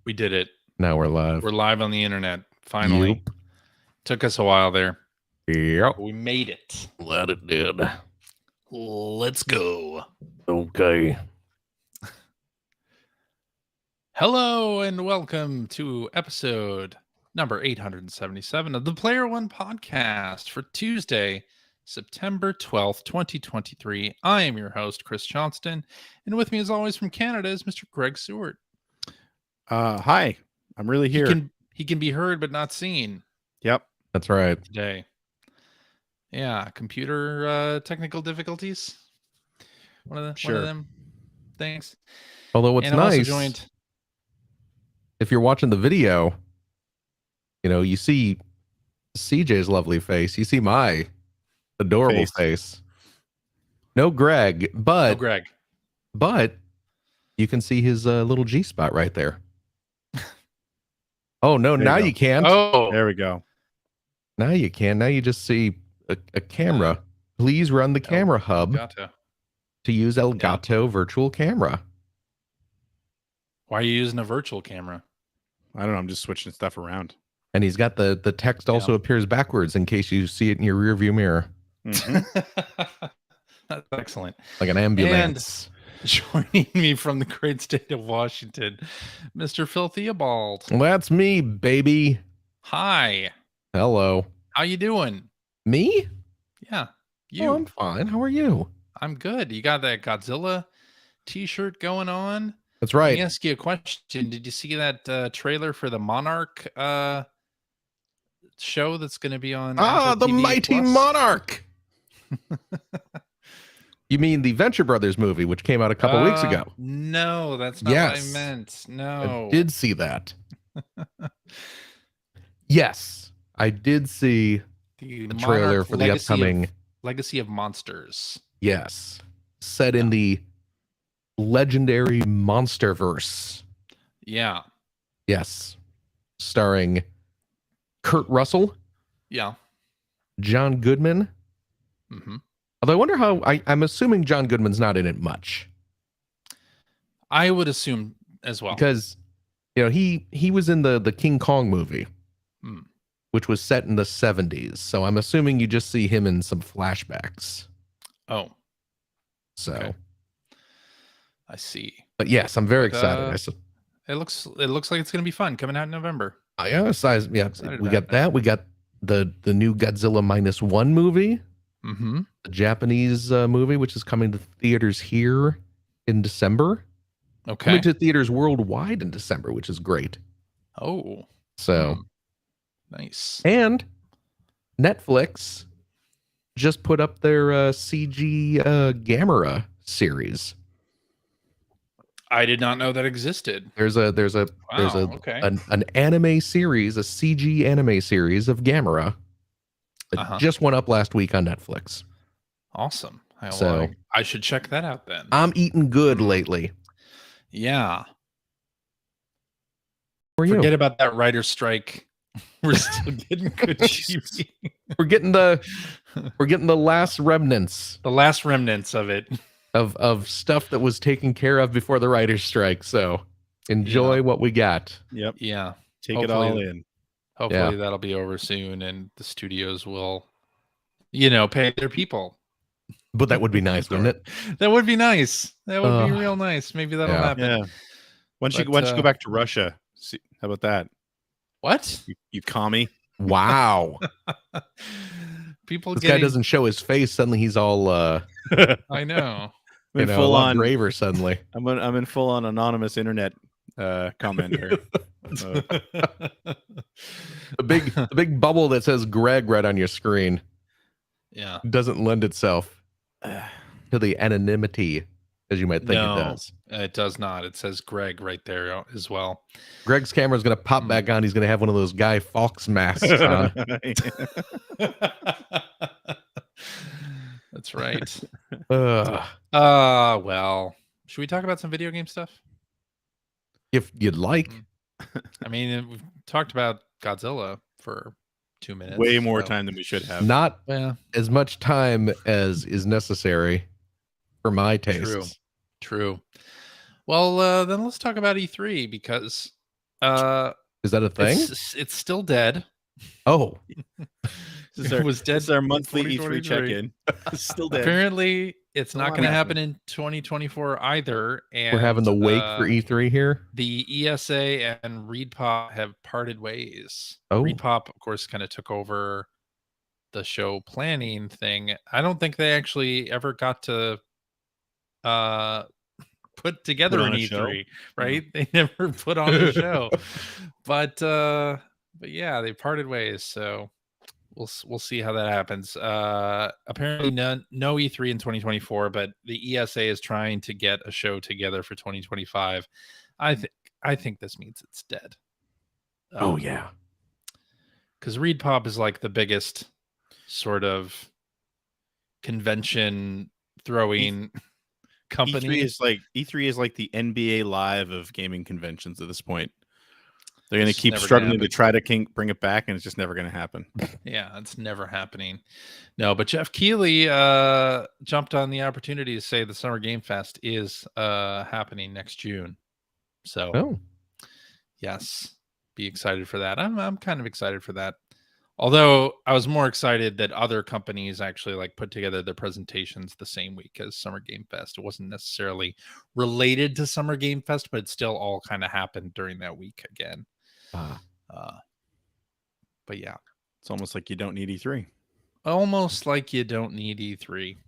We did it. Now we're live. We're live on the internet. Finally. Yep. Took us a while there. Yep. We made it. Glad it did. Let's go. Okay. Hello and welcome to episode number 877 of the Player One podcast for Tuesday, September 12th, 2023. I am your host, Chris Johnston, and with me as always from Canada is Mr. Greg Seward. Hi, I'm really here. He can be heard but not seen. Yep. That's right. Today. Yeah, computer technical difficulties. One of them things. Although what's and I'm also nice, joined... if you're watching the video, you see CJ's lovely face. You see my adorable face. No Greg, but you can see his little G spot right there. Oh no! Now you can't. Oh, there we go. Now you can. Now you just see a camera. Please run the camera hub to use Elgato virtual camera. Why are you using a virtual camera? I don't know. I'm just switching stuff around. And he's got the text also appears backwards in case you see it in your rear view mirror. Mm-hmm. That's excellent. Like an ambulance. And joining me from the great state of Washington, Mr. Phil Theobald. That's me, baby. Hi. Hello. How you doing? Me? Yeah. You. Oh, I'm fine. How are you? I'm good. You got that Godzilla t-shirt going on? That's right. Let me ask you a question. Did you see that trailer for the Monarch show that's going to be on Apple the TV Mighty Plus? Monarch. You mean the Venture Brothers movie, which came out a couple weeks ago? No, that's not what I meant. No. I did see that. Yes, I did see the trailer for the upcoming Legacy of Monsters. Yes, set in the legendary Monsterverse. Yeah. Yes, starring Kurt Russell. Yeah. John Goodman. Mm-hmm. Although I wonder how. I'm assuming John Goodman's not in it much. I would assume as well, because he was in the King Kong movie, which was set in the 70s. So I'm assuming you just see him in some flashbacks. Oh, so okay. I see. But yes, I'm very excited. It looks like it's going to be fun coming out in November. We got that. We got the new Godzilla -1 movie. Mm-hmm. The Japanese movie, which is coming to theaters here in December. Okay. Coming to theaters worldwide in December, which is great. Oh. So. Nice. And Netflix just put up their CG Gamera series. I did not know that existed. There's an anime series, a CG anime series of Gamera that just went up last week on Netflix. Awesome. So I should check that out then. I'm eating good lately. Yeah. Forget about that writer's strike. We're still getting good TV. We're getting the last remnants. The last remnants of it. Of stuff that was taken care of before the writer's strike. So enjoy what we got. Yep. Yeah. Take it all in. Hopefully that'll be over soon and the studios will, pay their people. But that would be nice, wouldn't it? That would be nice. That would be real nice. Maybe that'll happen. Yeah. Once you go back to Russia, see, how about that? What? You commie. Wow. This guy doesn't show his face. Suddenly he's all I know. I'm in full on graver suddenly. I'm in full on anonymous internet commenter. The big bubble that says Greg right on your screen. Yeah. Doesn't lend itself to the anonymity as you might think it does. It does not. It says Greg right there as well. Greg's camera is going to pop back on. He's going to have one of those Guy Fawkes masks on. That's right. Well, should we talk about some video game stuff? If you'd like. I mean, we've talked about Godzilla for 2 minutes. Way more time than we should have. Not as much time as is necessary for my tastes. True. Well, then let's talk about E3 because Is that a thing? It's still dead. Oh, It was dead. This is our monthly 2023. E3 check-in. Still dead. Apparently, it's Still not not going to happen happening. in 2024 either. And we're having the wake for E3 here. the ESA and ReedPop have parted ways. Oh. ReedPop, of course, kind of took over the show planning thing. I don't think they actually ever got to put together an on a E3, show? right? They never put on a show. But yeah, they parted ways. So we'll see how that happens. Apparently no E3 in 2024, but the ESA is trying to get a show together for 2025. I think this means it's dead. Oh yeah, because ReedPop is like the biggest sort of convention throwing company. E3 is like the NBA Live of gaming conventions at this point. They're going to It's keep never struggling gonna to try to bring it back, and it's just never going to happen. Yeah, it's never happening. No, but Jeff Keighley jumped on the opportunity to say the Summer Game Fest is happening next June. So, yes, be excited for that. I'm kind of excited for that. Although I was more excited that other companies actually like put together their presentations the same week as Summer Game Fest. It wasn't necessarily related to Summer Game Fest, but it still all kind of happened during that week again. But yeah, it's almost like you don't need E3. Almost like you don't need E3.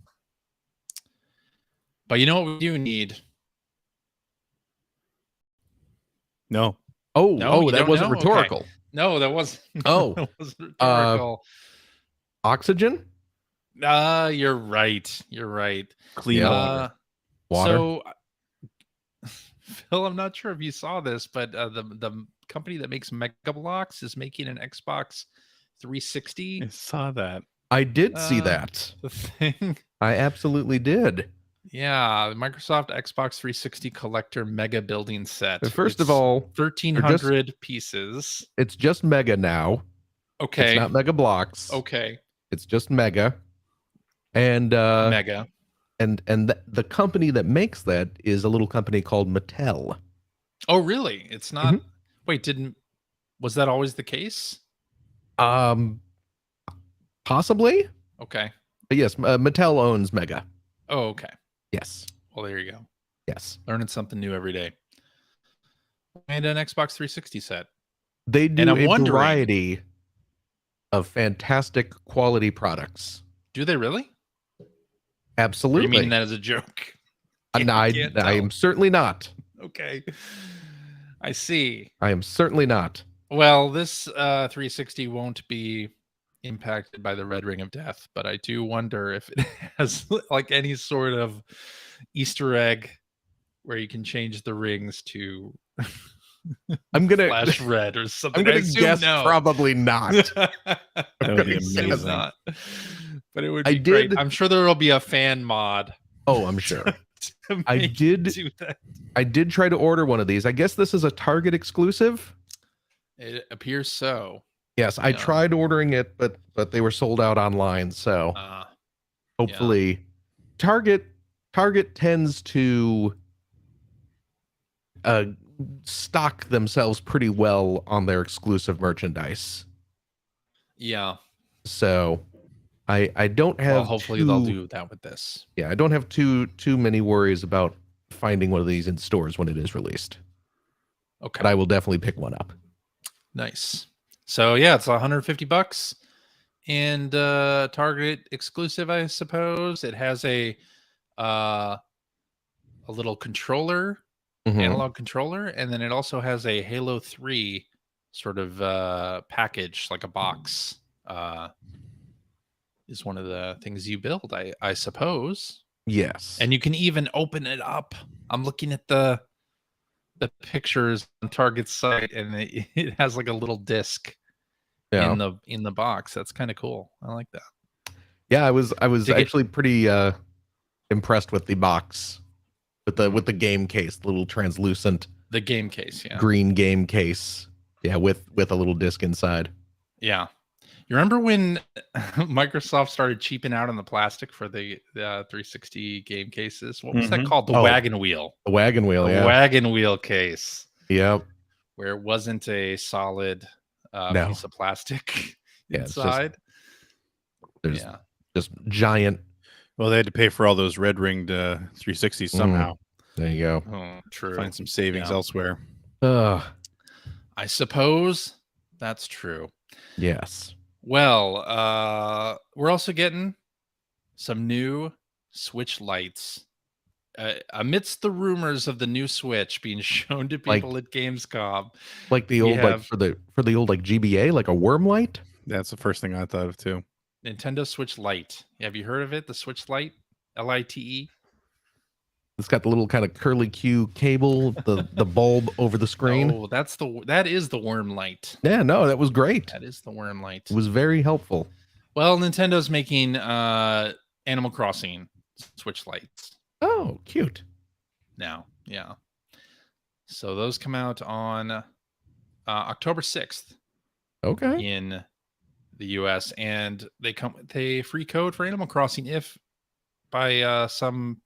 But you know what we do need? No. That wasn't know? rhetorical. Okay. No, that wasn't. Oh, that wasn't rhetorical. Oxygen? You're right. You're right. Clean water. So, Phil, I'm not sure if you saw this, but the company that makes Mega Bloks is making an Xbox 360. I saw that. I did see that. The thing. I absolutely did. Yeah, the Microsoft Xbox 360 collector mega building set. First of all, 1,300 pieces. It's just Mega now. Okay. It's not Mega Bloks. Okay. It's just Mega. And Mega. And the company that makes that is a little company called Mattel. Oh, really? It's not. Mm-hmm. Wait, was that always the case? Possibly. Okay. But yes, Mattel owns Mega. Oh, okay. Yes. Well, there you go. Yes. Learning something new every day. And an Xbox 360 set. They do a variety of fantastic quality products. Do they really? Absolutely. Or you mean that as a joke? No, I am certainly not. Okay. I see. I am certainly not. Well, this 360 won't be impacted by the red ring of death, but I do wonder if it has like any sort of Easter egg where you can change the rings to I'm gonna flash red or something. I'm gonna guess no. Probably not. That would be amazing. Not. But it would be great. I'm sure there will be a fan mod. Oh, I'm sure. I did try to order one of these. I guess this is a Target exclusive. It appears so. Yes, I tried ordering it, but they were sold out online. So hopefully, Target tends to stock themselves pretty well on their exclusive merchandise. Yeah. So I don't have. Well, hopefully they'll do that with this. Yeah, I don't have too many worries about finding one of these in stores when it is released. Okay. But I will definitely pick one up. Nice. So yeah, it's $150 and Target exclusive, I suppose. It has a little controller, analog controller, and then it also has a Halo 3 sort of package, like a box. Is one of the things you build, I suppose. Yes. And you can even open it up. I'm looking at the pictures on Target's site, and it has like a little disc in the box. That's kind of cool. I like that. Yeah, I was actually pretty impressed with the box, with the game case, the little translucent. The game case, yeah. Green game case, yeah, with a little disc inside. Yeah. You remember when Microsoft started cheaping out on the plastic for the 360 game cases? What was that called? The wagon wheel. The wagon wheel, the wagon wheel case. Yep. where it wasn't a solid No. piece of plastic Yeah, it's inside. There's just giant. Well, they had to pay for all those red ringed 360s somehow. There you go. Oh, true. Find some savings Yeah. elsewhere. I suppose that's true. Yes. Well, we're also getting some new Switch lights. Amidst the rumors of the new Switch being shown to people at Gamescom, like the we old have for the old like GBA, like a worm light. That's the first thing I thought of too. Nintendo Switch Lite. Have you heard of it? The Switch Lite, LITE. It's got the little kind of curly Q cable, the bulb over the screen. Oh, that is the worm light. Yeah, no, that was great. That is the worm light. It was very helpful. Well, Nintendo's making Animal Crossing Switch lights. Oh, cute. Now, yeah. So those come out on October 6th. Okay. In the US, and they come with a free code for Animal Crossing if by some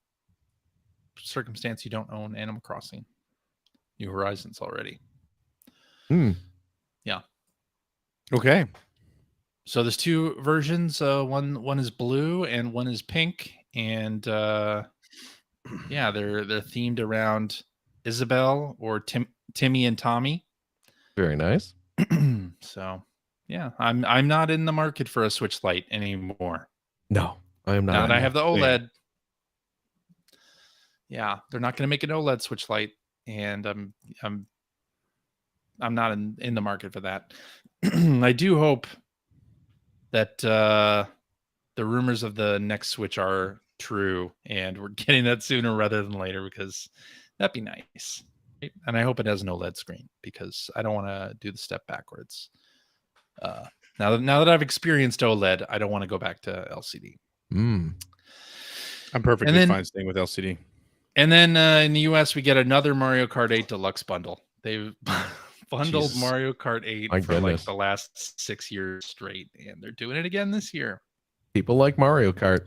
circumstance you don't own Animal Crossing New Horizons already. Yeah. Okay. So there's two versions. One is blue and one is pink, and they're themed around Isabel or Timmy and Tommy. Very nice. So yeah, I'm not in the market for a Switch Lite anymore. No, I am not. Now that I have the OLED. Yeah, they're not going to make an OLED Switch Lite, and I'm not in the market for that. I do hope that the rumors of the next Switch are true, and we're getting that sooner rather than later, because that'd be nice. Right? And I hope it has an OLED screen, because I don't want to do the step backwards. Now that I've experienced OLED, I don't want to go back to LCD. I'm perfectly fine staying with LCD. And then in the US, we get another Mario Kart 8 Deluxe bundle. They've bundled Mario Kart 8 for like the last 6 years straight, and they're doing it again this year. People like Mario Kart.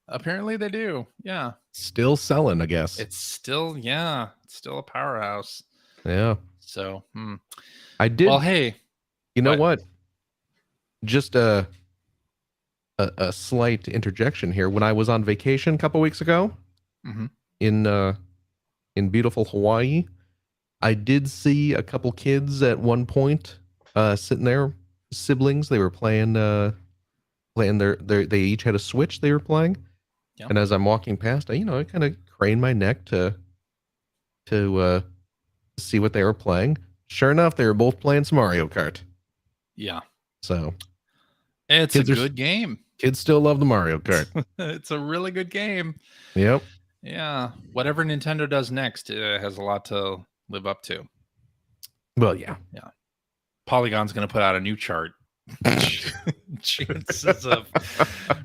Apparently they do. Yeah. Still selling, I guess. It's still a powerhouse. Yeah. So, I did. Well, hey. You know what? Just a slight interjection here. When I was on vacation a couple weeks ago, in beautiful Hawaii, I did see a couple kids at one point sitting there, siblings. They were playing their they each had a Switch they were playing. Yep. And as I'm walking past, I kind of craned my neck to see what they were playing. Sure enough, they were both playing some Mario Kart. Yeah. So it's a good game. Kids still love the Mario Kart. It's a really good game. Yep. Yeah. Whatever Nintendo does next has a lot to live up to. Well, yeah. Yeah. Polygon's going to put out a new chart. Chances of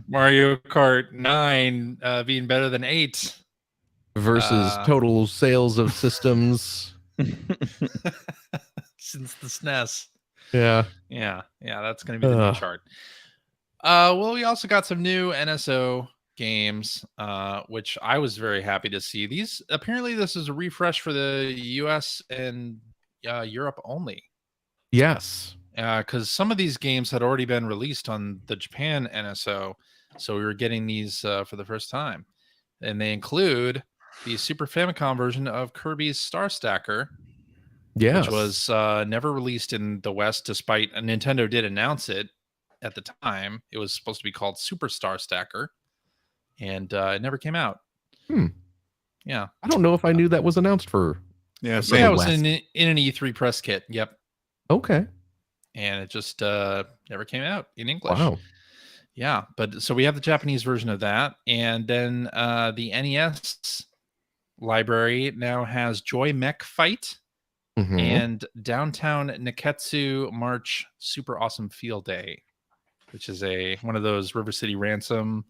Mario Kart 9 being better than 8 versus total sales of systems since the SNES. Yeah, that's going to be the new chart. Well, we also got some new NSO games, which I was very happy to see. This is a refresh for the US and Europe only. Yes. Because some of these games had already been released on the Japan NSO, so we were getting these for the first time. And they include the Super Famicom version of Kirby's Star Stacker, which was never released in the West, despite Nintendo did announce it at the time. It was supposed to be called Super Star Stacker, and it never came out. Yeah. I don't know if I knew that was announced for... Yeah, it was in an E3 press kit. Yep. Okay. And it just never came out in English. Wow. Yeah, but so we have the Japanese version of that, and then the NES library now has Joy Mech Fight and Downtown Neketsu March Super Awesome Field Day, which is one of those River City Ransom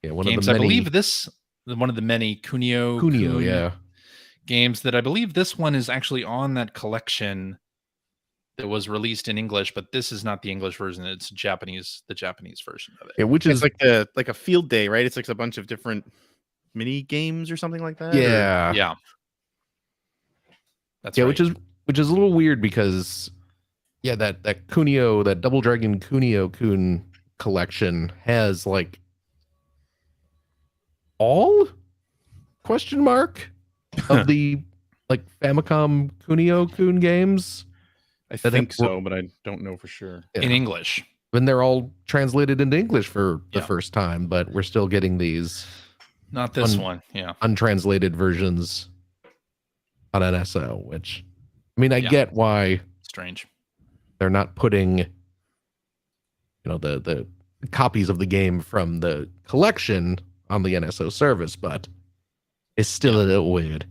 games. I believe one of the many Kunio games that I believe this one is actually on that collection that was released in English, but this is not the English version. It's the Japanese version of it. Yeah, which is like a field day, right? It's like a bunch of different mini games or something like that. Yeah. Yeah. That's right. Which is which is a little weird because that Kunio, that Double Dragon Kunio-kun collection has like all question mark of the like Famicom Kunio-kun games. I that think have- so, but I don't know for sure. In English. And they're all translated into English for the Yeah. first time, but we're still getting these Not this one. Yeah. untranslated versions on NSO, which I mean, I Yeah. get why Strange. they're not putting, you know, the copies of the game from the collection on the NSO service, but it's still a little weird.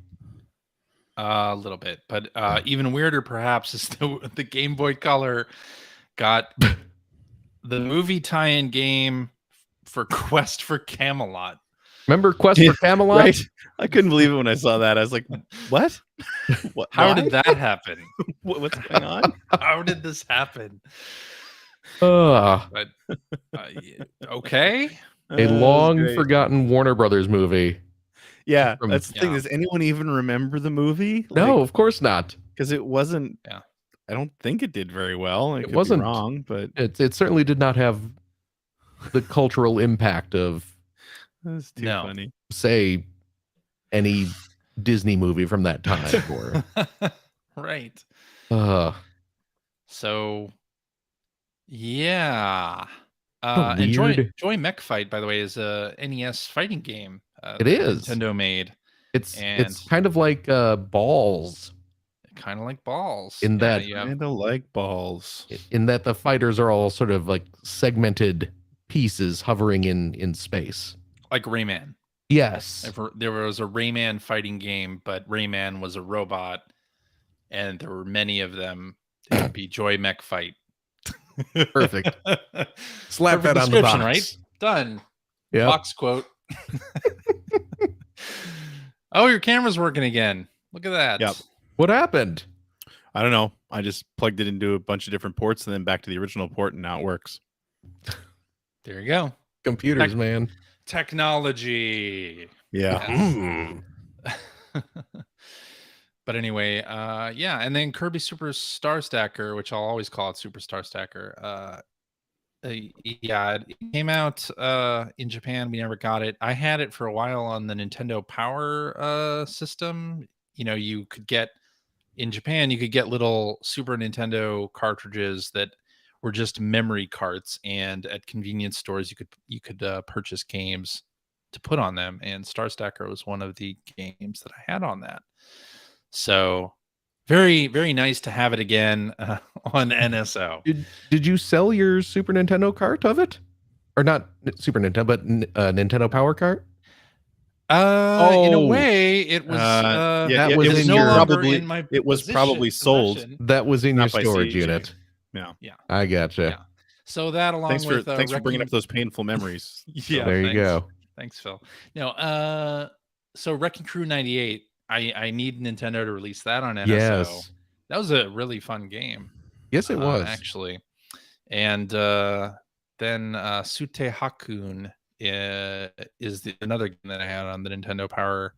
A little bit, but even weirder perhaps is the Game Boy Color got the movie tie-in game for Quest for Camelot. Remember Quest for Camelot? Right? I couldn't believe it when I saw that. I was like, what? What? How why? did that happen? What's going on? How did this happen? Ugh. But okay. A That was long great. forgotten Warner Brothers movie. Yeah, from- that's the thing. Yeah. Does anyone even remember the movie? No, of course not. because it wasn't. Yeah. I don't think it did very well. It could wasn't. be wrong, but It certainly did not have the cultural impact of, that's too No. funny. say, any Disney movie from that time. Or Right. so So yeah. And weird. Joy Mech Fight, by the way, is a NES fighting game. It that is. Nintendo made. it's And- kind of like Balls Kind of like Balls. In Yeah, that- you have- Kind of like balls. in that the fighters are all sort of like segmented pieces hovering in space. like Rayman. Yes. There was a Rayman fighting game, but Rayman was a robot, and there were many of them. It would be Joy Mech Fight. Perfect. Slap Perfect that on the description, box. right? Done. Yeah. Box quote. Oh, your camera's working again. Look at that. Yep. What happened? I don't know. I just plugged it into a bunch of different ports and then back to the original port, and now it works. There you go. Computers, Tech- man. Technology. Yeah. Yes. But anyway, yeah, and then Kirby Super Star Stacker, which I'll always call it Super Star Stacker. Yeah, it came out in Japan. We never got it. I had it for a while on the Nintendo Power system. You know, you could get in Japan, you could get little Super Nintendo cartridges that were just memory carts, and at convenience stores you could purchase games to put on them, and Star Stacker was one of the games that I had on that. So very, very nice to have it again on NSO. Did you sell your Super Nintendo cart of it? Or not Super Nintendo, but Nintendo Power cart? In a Oh. way, it was. Yeah, that it was was in no your- longer probably- in my. it was probably sold. possession. That was in your Not by storage CJ. unit. Yeah. I gotcha. Yeah. So that, along Thanks with for bringing up those painful memories. Yeah, there you thanks. go. Thanks, Phil. No, so Wrecking Crew 98. I need Nintendo to release that on NSO. Yes. That was a really fun game. Yes, it was. Actually. And then Sute Hakun is another game that I had on the Nintendo Power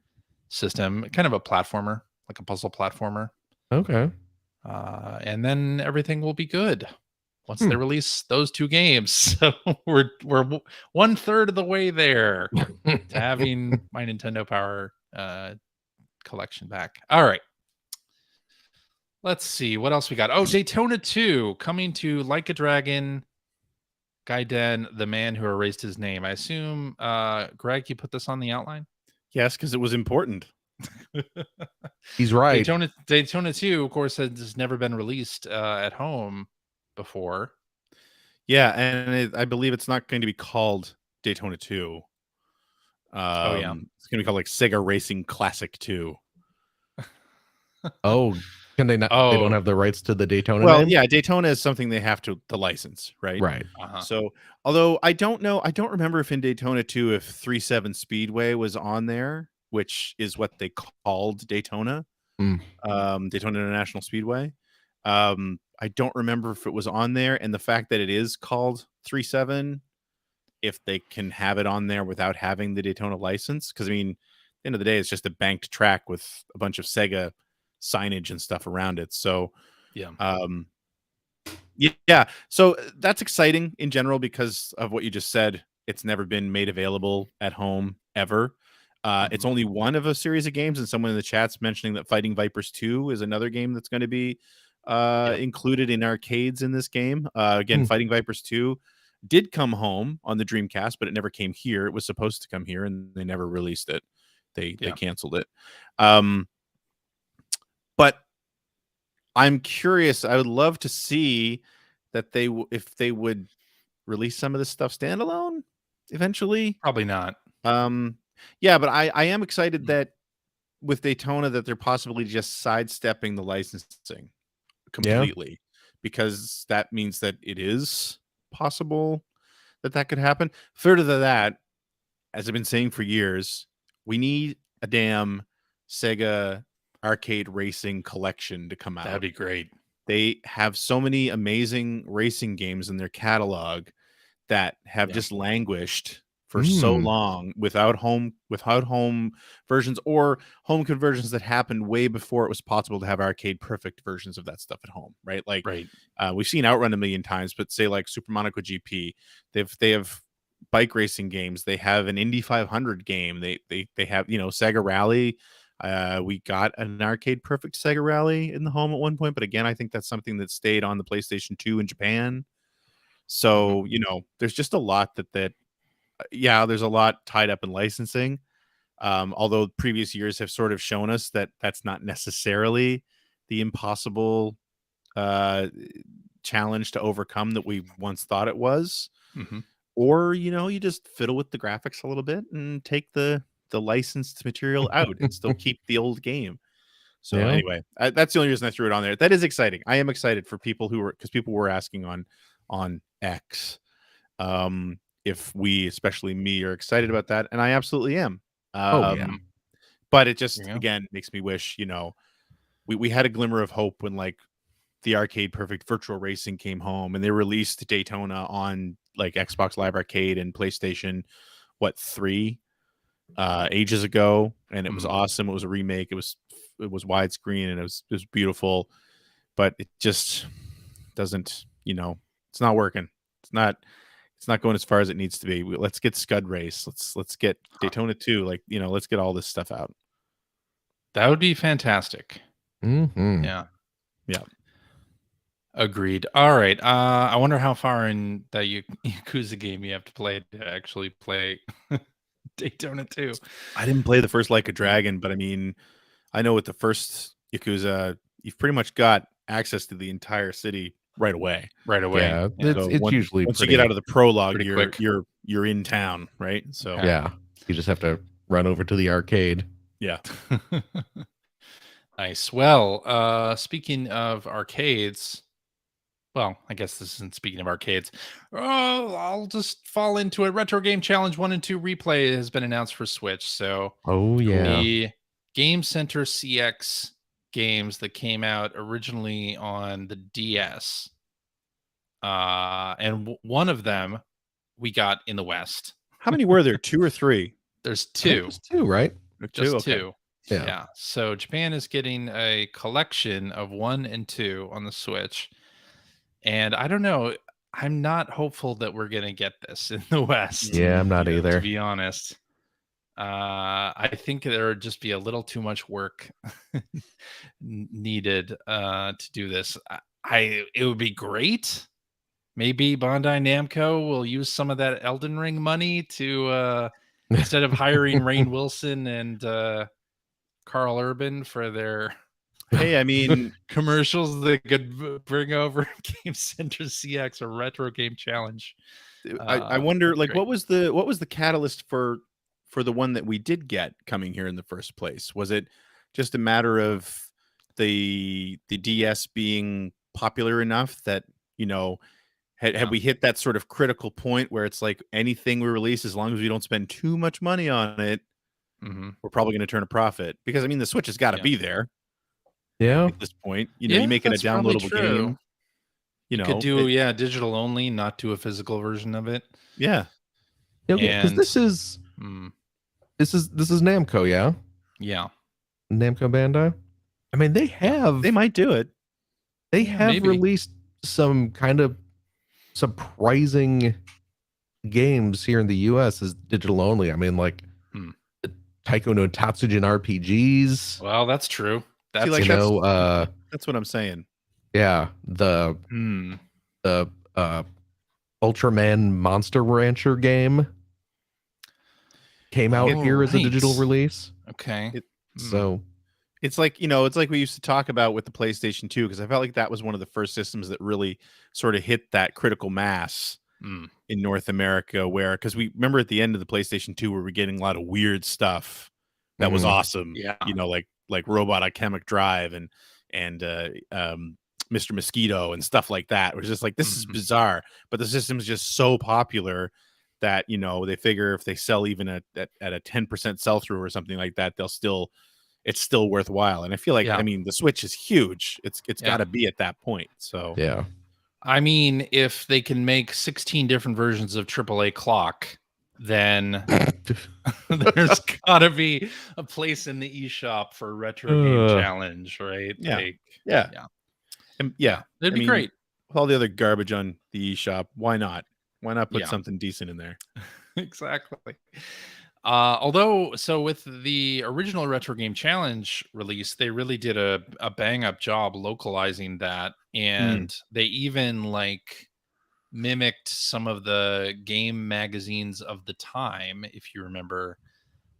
system, kind of a platformer, like a puzzle platformer. Okay. And then everything will be good once they release those two games. So we're 1/3 of the way there to having my Nintendo Power collection back. All right. Let's see what else we got. Oh, Daytona 2 coming to Like a Dragon, Gaiden, the man who erased his name. I assume, Greg, you put this on the outline? Yes, because it was important. He's right. Daytona 2, of course, has never been released at home before. Yeah, and I believe it's not going to be called Daytona 2. Oh, yeah. It's going to be called like Sega Racing Classic 2. Oh, can they not? They Oh. don't have the rights to the Daytona Well, name? yeah, Daytona is something they have to license, right? Right. Uh-huh. So, although I don't remember if in Daytona 2 if 37 Speedway was on there, which is what they called Daytona, Daytona International Speedway. I don't remember if it was on there, and the fact that it is called 37, if they can have it on there without having the Daytona license, because I mean, at the end of the day, it's just a banked track with a bunch of Sega signage and stuff around it. So Yeah. yeah, so that's exciting in general because of what you just said. It's never been made available at home ever. It's only one of a series of games, and someone in the chat's mentioning that Fighting Vipers 2 is another game that's going to be included in arcades in this game. Again, Fighting Vipers 2 did come home on the Dreamcast, but it never came here. It was supposed to come here, and they never released it. They canceled it. But I'm curious. I would love to see that if they would release some of this stuff standalone eventually. Probably not. Yeah, but I am excited that with Daytona that they're possibly just sidestepping the licensing completely, because that means that it is possible that could happen. Further to that, as I've been saying for years, we need a damn Sega arcade racing collection to come out. That'd be great. They have so many amazing racing games in their catalog that have just languished for so long without home versions or home conversions that happened way before it was possible to have arcade perfect versions of that stuff at home, right? Like we've seen Outrun a million times, but say like Super Monaco GP, they have bike racing games. They have an Indy 500 game. They have, Sega Rally. We got an arcade perfect Sega Rally in the home at one point, but again, I think that's something that stayed on the PlayStation 2 in Japan. So, there's just a lot there's a lot tied up in licensing. Although previous years have sort of shown us that that's not necessarily the impossible challenge to overcome that we once thought it was. Or, you just fiddle with the graphics a little bit and take the licensed material out and still keep the old game. So anyway, that's the only reason I threw it on there. That is exciting. I am excited for people because people were asking on X if we, especially me, are excited about that, and I absolutely am. But it just again makes me wish, we had a glimmer of hope when like the arcade perfect virtual racing came home and they released Daytona on like Xbox Live Arcade and PlayStation 3 ages ago, and it was awesome. It was a remake. It was widescreen and it was beautiful, but it just doesn't, it's not working. It's not going as far as it needs to be. Let's get Scud Race. Let's get Daytona 2. Like, let's get all this stuff out. That would be fantastic. Yeah. Agreed. All right. I wonder how far in that Yakuza game you have to play to actually play Daytona 2. I didn't play the first Like a Dragon, but I mean, I know with the first Yakuza, you've pretty much got access to the entire city right away. Yeah, it's usually once you get out of the prologue, you're in town, right? So you just have to run over to the arcade. Yeah. Nice. Well, speaking of arcades, well, I guess this isn't speaking of arcades. Oh, I'll just fall into it. Retro Game Challenge 1 and 2 replay has been announced for Switch. So the Game Center CX games that came out originally on the DS. And one of them we got in the West. How many were there? 2 or 3? There's 2. There's 2, right? Just 2. Yeah. So Japan is getting a collection of 1 and 2 on the Switch. And I don't know. I'm not hopeful that we're going to get this in the West. Yeah, I'm not either. To be honest. I think there would just be a little too much work needed to do this. It would be great. Maybe Bandai Namco will use some of that Elden Ring money to instead of hiring Rainn Wilson and Carl Urban for their I mean commercials, they could bring over Game Center CX or Retro Game Challenge. I wonder, like, what was the catalyst for the one that we did get coming here in the first place? Was it just a matter of the DS being popular enough that, had we hit that sort of critical point where it's like anything we release, as long as we don't spend too much money on it, we're probably going to turn a profit? Because I mean, the Switch has got to be there. Yeah. At this point, you're making a downloadable game. You could do digital only, not do a physical version of it. Yeah. Okay, because this is Namco, yeah? Yeah. Namco Bandai? I mean, they might do it. They Yeah, have maybe. released some kind of surprising games here in the US as digital only. I mean, like the Taiko no Tatsujin RPGs. Well, that's true. That's like, that's what I'm saying. Yeah, the Ultraman Monster Rancher game came out here as a digital release. Okay. So it's like, it's like we used to talk about with the PlayStation 2, because I felt like that was one of the first systems that really sort of hit that critical mass in North America, where, because we remember at the end of the PlayStation 2 we were getting a lot of weird stuff that was awesome. Yeah. Like Robot Atomic Drive and Mr. Mosquito and stuff like that. It was just like, this is bizarre, but the system is just so popular that, they figure if they sell even at a 10% sell through or something like that, it's still worthwhile. And I feel like, I mean, the Switch is huge. It's got to be at that point. So yeah, I mean, if they can make 16 different versions of AAA Clock, then there's gotta be a place in the eShop for a retro game challenge, right? Yeah. Like, it'd be great. With all the other garbage on the eShop, why not? Why not put something decent in there? Exactly. Although, so with the original retro game challenge release, they really did a bang up job localizing that, and they even like mimicked some of the game magazines of the time, if you remember,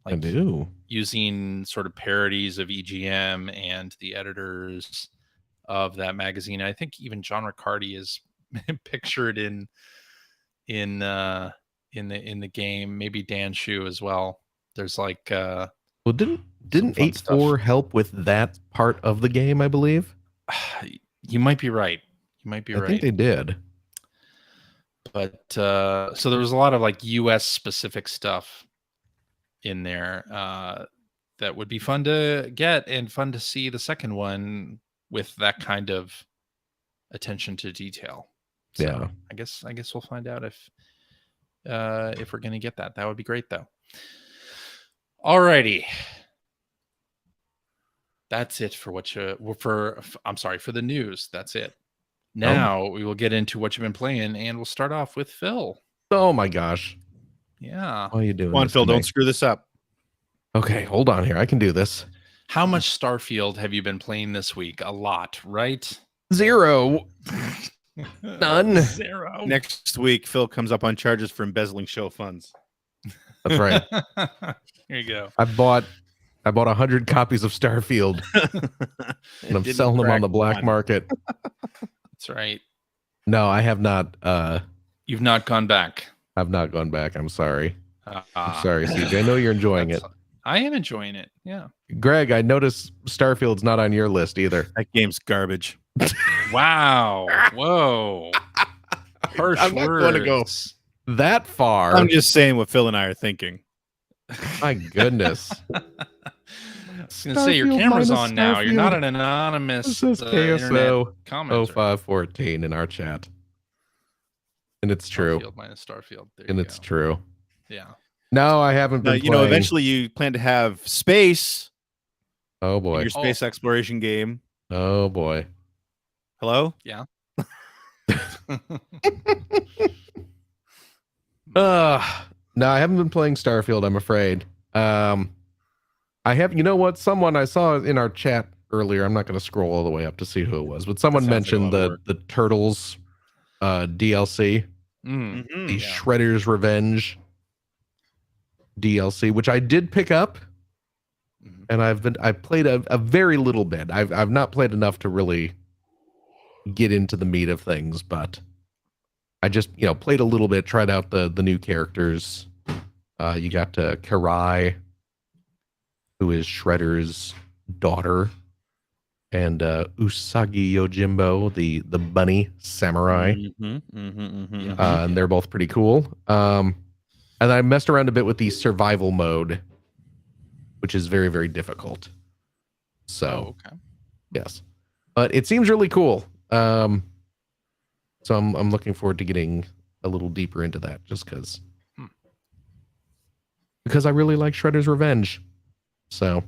like I do, using sort of parodies of EGM and the editors of that magazine. I think even John Riccardi is pictured in the game, maybe Dan Shu as well. There's like well, didn't 8.4 help with that part of the game, I believe? You might be right. I think they did. But so there was a lot of like US specific stuff in there that would be fun to get and fun to see the second one with that kind of attention to detail. So yeah, I guess we'll find out if we're going to get that. That would be great, though. Alrighty, that's it for for the news. That's it. Now we will get into what you've been playing, and we'll start off with Phil. Oh my gosh! Yeah, why are you doing? Come on, Phil, don't screw this up. Okay, hold on here. I can do this. How much Starfield have you been playing this week? A lot, right? 0. None. 0. Next week, Phil comes up on charges for embezzling show funds. That's right. Here you go. I bought 100 copies of Starfield, and I'm selling them on the black market. That's right. No, I have not. You've not gone back. I've not gone back. I'm sorry. I'm sorry, CJ. I know you're enjoying it. I am enjoying it. Yeah. Greg, I noticed Starfield's not on your list either. That game's garbage. Wow. Whoa. Harsh I'm not words. going to go that far. I'm just saying what Phil and I are thinking. My goodness. I was going to say your camera's on now. You're not an anonymous this is KSO commenter. 0514 in our chat. And it's true. Starfield minus Starfield. And it's true. Yeah. No, I haven't been playing. Eventually you plan to have space. Oh boy. Your space exploration game. Oh boy. Hello? Yeah. No, I haven't been playing Starfield, I'm afraid. I have, you know what? Someone I saw in our chat earlier, I'm not going to scroll all the way up to see who it was, but someone mentioned the Turtles DLC, the Shredder's Revenge DLC, which I did pick up, and I played a very little bit. I've not played enough to really get into the meat of things, but I just played a little bit, tried out the new characters. You got Karai, who is Shredder's daughter, and Usagi Yojimbo, the bunny samurai. And they're both pretty cool. And I messed around a bit with the survival mode, which is very, very difficult. So, yes, but it seems really cool. So I'm looking forward to getting a little deeper into that, just because I really like Shredder's Revenge. So,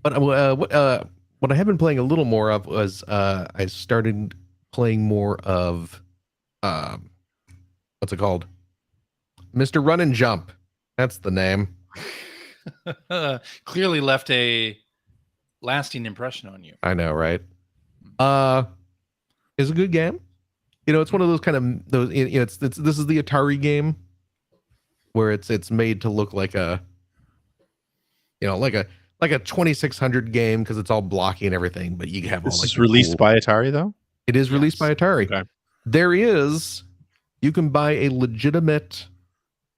But what I have been playing a little more of was I started playing more of what's it called? Mr. Run and Jump. That's the name. Clearly left a lasting impression on you. I know, right? It's a good game. You know, it's one of those kind of those. You know, it's this is the Atari game where it's made to look like a, you know, like a 2600 game because it's all blocky and everything. But you have all This like is released by Atari, though. It is released by Atari. Okay. You can buy a legitimate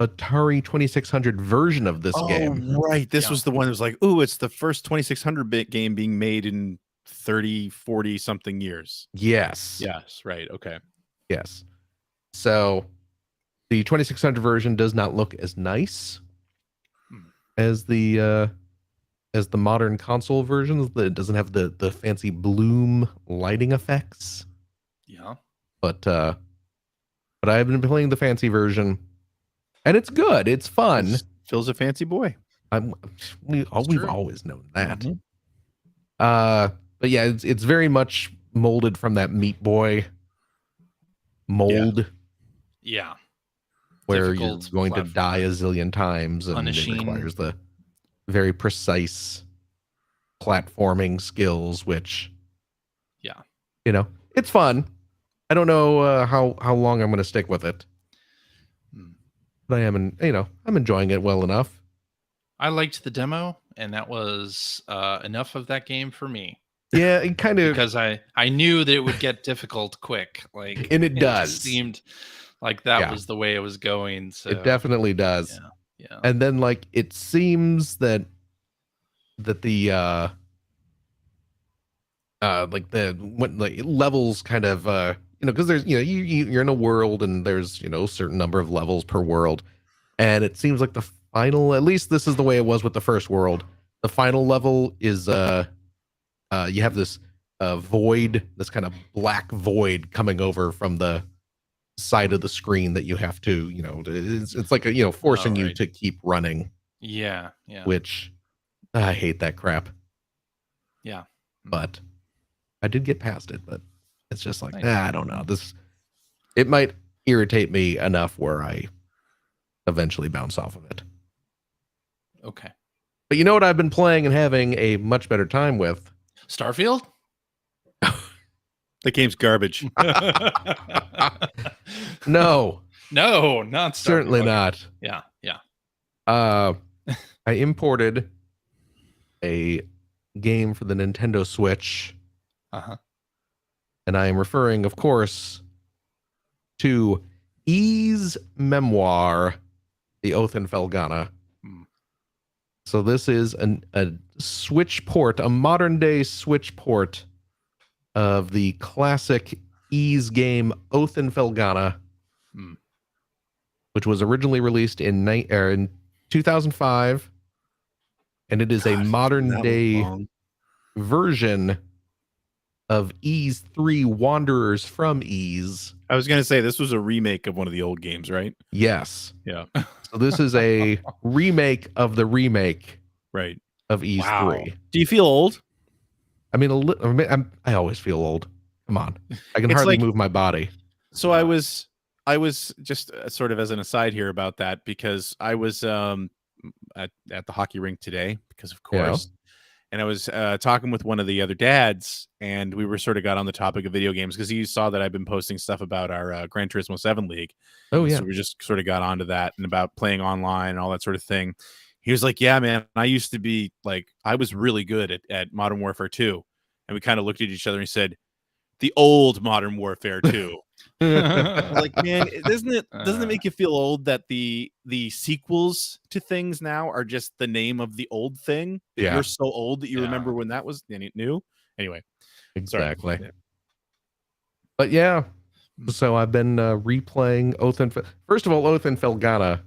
Atari 2600 version of this game. Right. This was the one that was like, ooh, it's the first 2600-bit game being made in 30, 40 something years. Yes. Yes. Right. Okay. Yes. So the 2600 version does not look as nice as the modern console versions. It doesn't have the fancy bloom lighting effects. Yeah. But I've been playing the fancy version, and it's good. It's fun. Phil's a fancy boy. We've always known that. Mm-hmm. But yeah, it's very much molded from that Meat Boy mold. Yeah. Where Difficult you're going to die a zillion times, and it requires the very precise platforming skills, which, you know, it's fun. I don't know how long I'm going to stick with it, but I'm enjoying it well enough. I liked the demo, and that was enough of that game for me. Yeah, it kind of, because I knew that it would get difficult quick, like, and it does. It just seemed like that was the way it was going. So it definitely does. Yeah. And then like it seems that the levels kind of because there's you're in a world and there's a certain number of levels per world, and it seems like the final, at least this is the way it was with the first world, the final level is you have this void, this kind of black void coming over from the side of the screen that you have to it's like forcing you to keep running. Yeah. Which I hate that crap. Yeah. But I did get past it, but it's just like, I don't know. It might irritate me enough where I eventually bounce off of it. Okay. But you know what I've been playing and having a much better time with? Starfield? The game's garbage. No, not Starfield. Certainly not. Yeah. I imported a game for the Nintendo Switch. And I am referring, of course, to Ys Memoir, the Oath in Felghana. So this is a Switch port, a modern day Switch port of the classic Ys game Oath in Felghana, which was originally released in 2005, and it is a modern day version of Ys 3 Wanderers from Ys. I was going to say this was a remake of one of the old games, right? Yes. Yeah. So this is a remake of the remake, right, of Ys 3. Do you feel old? I mean, I always feel old. Come on, I can hardly move my body. So I was just sort of as an aside here about that, because I was at the hockey rink today, because of course. Yeah. And I was talking with one of the other dads, and we were sort of got on the topic of video games because he saw that I've been posting stuff about our Gran Turismo 7 League. Oh, yeah. So we just sort of got onto that and about playing online and all that sort of thing. He was like, yeah, man, I used to be like, I was really good at Modern Warfare 2. And we kind of looked at each other and he said, the old Modern Warfare 2. Like, man, doesn't it make you feel old that the sequels to things now are just the name of the old thing? Yeah. You're so old that you remember when that was new. Anyway, exactly. Sorry. But yeah, so I've been replaying Oath in. First of all, Oath in Felghana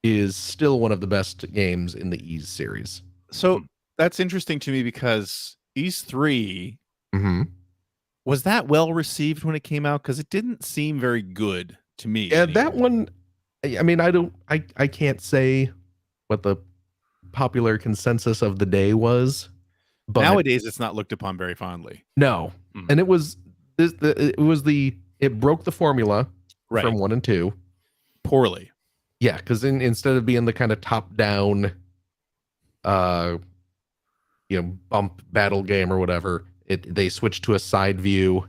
is still one of the best games in the Ys series. So that's interesting to me because Ys 3. Was that well received when it came out? Because it didn't seem very good to me. Yeah, that one. I mean, I can't say what the popular consensus of the day was. But nowadays it's not looked upon very fondly. no, Mm. and it was it broke the formula Right. from 1 and 2 Poorly. Yeah, because instead of being the kind of top down, bump battle game or whatever, they switched to a side view.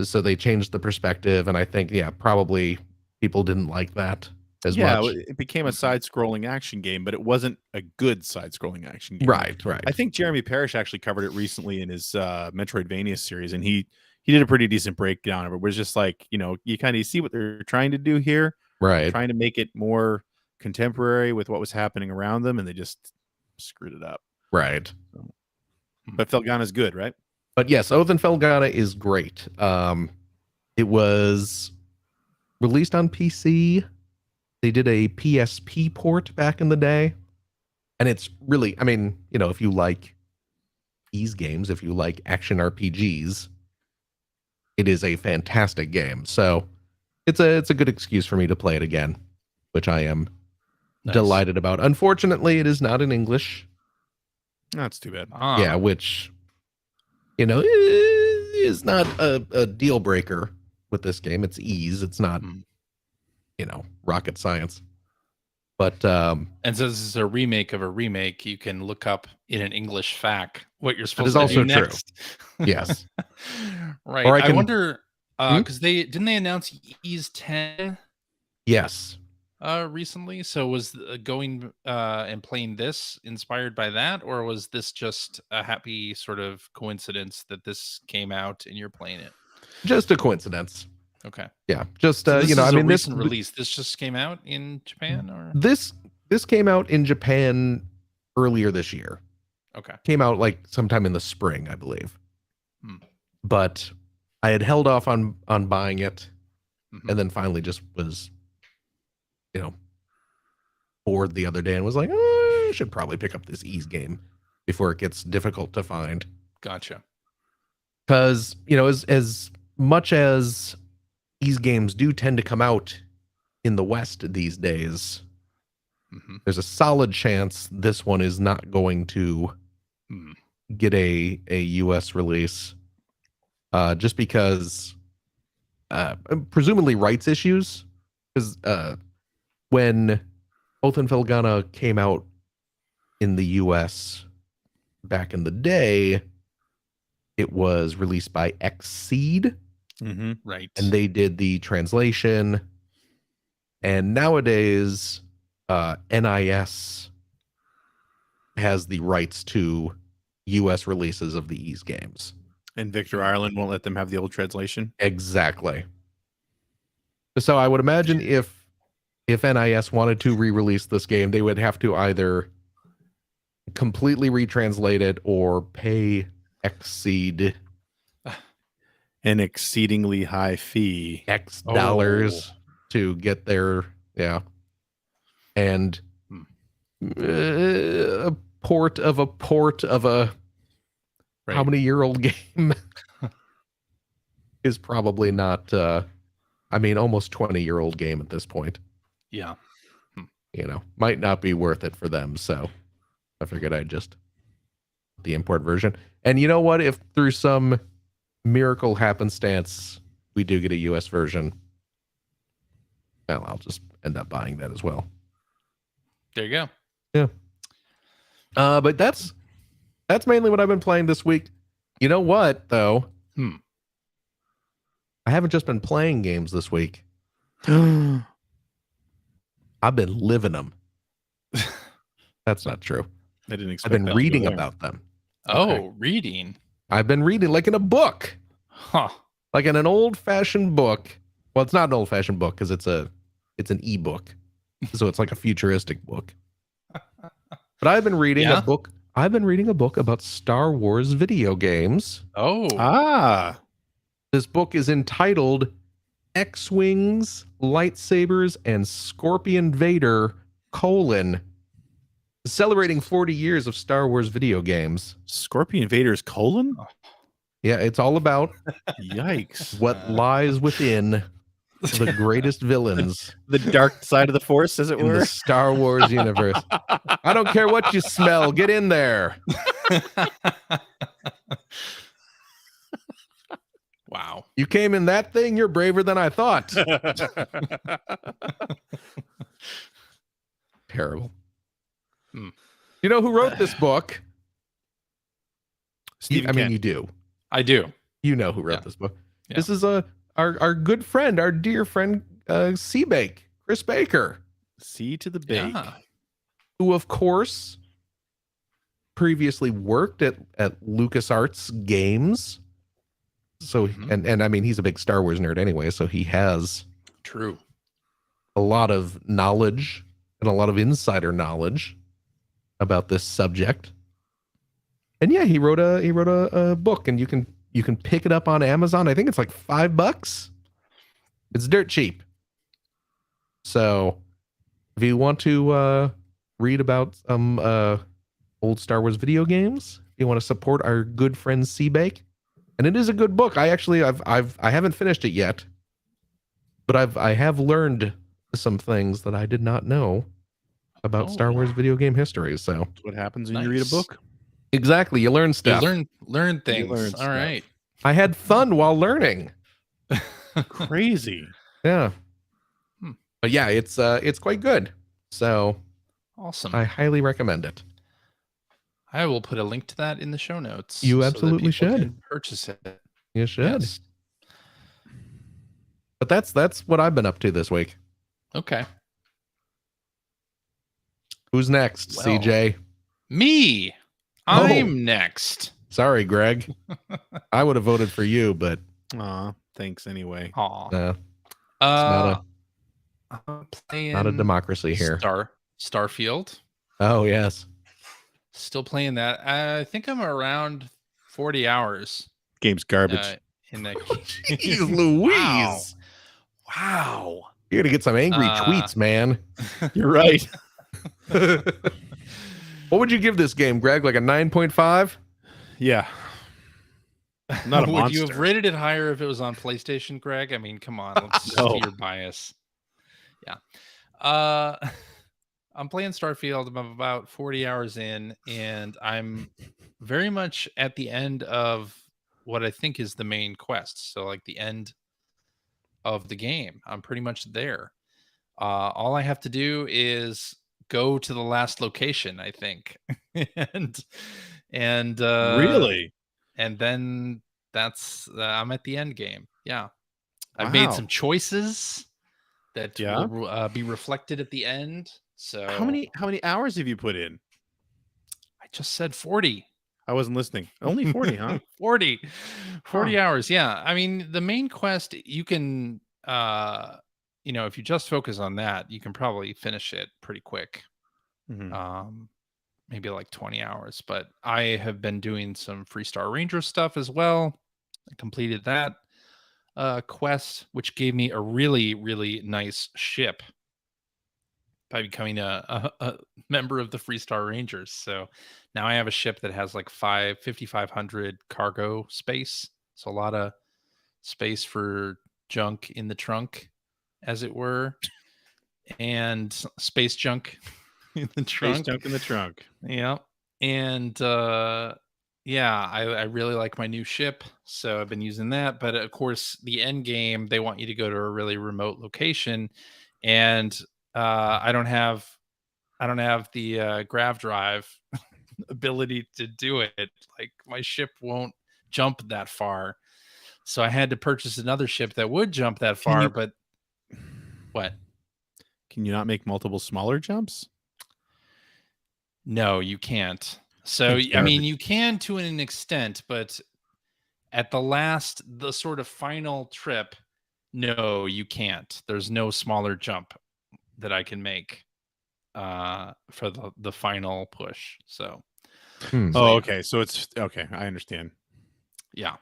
So they changed the perspective, and I think probably people didn't like that as much. It became a side-scrolling action game, but it wasn't a good side-scrolling action game. Right. I think Jeremy Parrish actually covered it recently in his Metroidvania series, and he did a pretty decent breakdown of it. It was just like, you kind of see what they're trying to do here, Right. trying to make it more contemporary with what was happening around them, and they just screwed it up. Right. But Felghana's good, right? But yes, Oath and Felghana is great. It was released on PC. They did a PSP port back in the day. And it's really, if you like these games, if you like action RPGs, it is a fantastic game. So it's a good excuse for me to play it again, which I am delighted about. Unfortunately, it is not in English. That's too bad. Yeah, which, is not a deal breaker with this game. It's ease. It's not, rocket science. But and since this is a remake of a remake, you can look up in an English FAQ what you're supposed is to also do true. next. Yes. Right. Or I wonder because didn't they announce Ease 10? Yes. Recently. So was going and playing this inspired by that, or was this just a happy sort of coincidence that this came out and you're playing it? Just a coincidence. Okay. Yeah. Just so this is a this recent release. This just came out in Japan, or this came out in Japan earlier this year. Okay. Came out like sometime in the spring, I believe. But I had held off on buying it, and then finally just was, bored the other day and was like, I should probably pick up this Ease game before it gets difficult to find. Gotcha. Because, as much as Ease games do tend to come out in the West these days, there's a solid chance this one is not going to get a US release, just because presumably rights issues. Because when Oath and Felghana came out in the US back in the day, it was released by Xseed. Right. And they did the translation. And nowadays, NIS has the rights to US releases of the Ease games. And Victor Ireland won't let them have the old translation? Exactly. So I would imagine if NIS wanted to re-release this game, they would have to either completely retranslate it or pay Xseed an exceedingly high fee, X dollars to get their and a port of a how many year old game is probably not almost 20-year-old game at this point. Yeah. Might not be worth it for them, so I figured I'd just the import version. And you know what, if through some miracle happenstance we do get a US version, well, I'll just end up buying that as well. There you go. Yeah. But that's mainly what I've been playing this week. You know what, though? I haven't just been playing games this week. I've been living them. That's not true. I didn't expect. I've been reading about them. Oh, reading. I've been reading like in a book. Huh. Like in an old-fashioned book. Well, it's not an old-fashioned book because it's an e-book. So it's like a futuristic book. But I've been reading a book. I've been reading a book about Star Wars video games. Oh. This book is entitled X-Wings, Lightsabers, and Scorpion Vader, celebrating 40 years of Star Wars video games. Scorpion Vader's colon? Yeah, it's all about Yikes. what lies within the greatest villains The dark side of the force, as it in were. the Star Wars universe. I don't care what you smell. Get in there. Wow. You came in that thing. You're braver than I thought. Terrible. You know who wrote this book? Stephen I mean, Kent. you do. I do. You know who wrote Yeah. this book. Yeah. This is our good friend, our dear friend, Seabake, Chris Baker, C to the bake. Yeah. who, of course, previously worked at LucasArts Games. So, and I mean, he's a big Star Wars nerd anyway, so he has True. a lot of knowledge and a lot of insider knowledge about this subject. And yeah, he wrote a book, and you can pick it up on Amazon. I think it's like $5. It's dirt cheap. So if you want to read about some old Star Wars video games, if you want to support our good friend Seabake, and it is a good book. I haven't finished it yet, but I have learned some things that I did not know about Star Wars video game history. So That's what happens when you read a book. exactly, you learn stuff. You learn things. learn All stuff. right. I had fun while learning. Crazy. Yeah. But yeah, it's quite good. So Awesome. I highly recommend it. I will put a link to that in the show notes. You so that absolutely people should. can purchase it. You should. Yes. But that's what I've been up to this week. Okay. Who's next, Well. CJ? Me. I'm next. Sorry, Greg. I would have voted for you, but Aw, thanks anyway. Aw. it's I'm playing not a democracy here. Starfield. Oh yes. Still playing that. I think I'm around 40 hours Game's garbage. in that Jeez game. Louise. Wow. You're gonna get some angry tweets, man. You're right. What would you give this game, Greg? Like a 9.5? Yeah. Not a Would monster. you have rated it higher if it was on PlayStation, Greg? I mean, come on. Let's No. see your bias. Yeah. I'm playing Starfield. I'm about 40 hours in, and I'm very much at the end of what I think is the main quest. So, like the end of the game. I'm pretty much there. All I have to do is go to the last location, I think. and Really? and then that's I'm at the end game. Yeah. I've made some choices that will be reflected at the end. So How many hours have you put in? I just said 40. I wasn't listening. Only 40, huh? 40 hours. Yeah. I mean, the main quest, you can if you just focus on that, you can probably finish it pretty quick. Maybe like 20 hours, but I have been doing some Freestar Ranger stuff as well. I completed that quest, which gave me a really, really nice ship by becoming a member of the Freestar Rangers. So now I have a ship that has like 5,500 cargo space. So a lot of space for junk in the trunk, as it were, and space junk in the trunk. Space junk in the trunk. Yeah. And I really like my new ship, so I've been using that. But of course, the end game, they want you to go to a really remote location, and I don't have the grav drive ability to do it. Like my ship won't jump that far, so I had to purchase another ship that would jump that far. But what? Can you not make multiple smaller jumps? No, you can't. So, I mean, you can to an extent, but at the sort of final trip, no, you can't. There's no smaller jump that I can make for the final push. So, Okay. So it's okay. I understand. Yeah.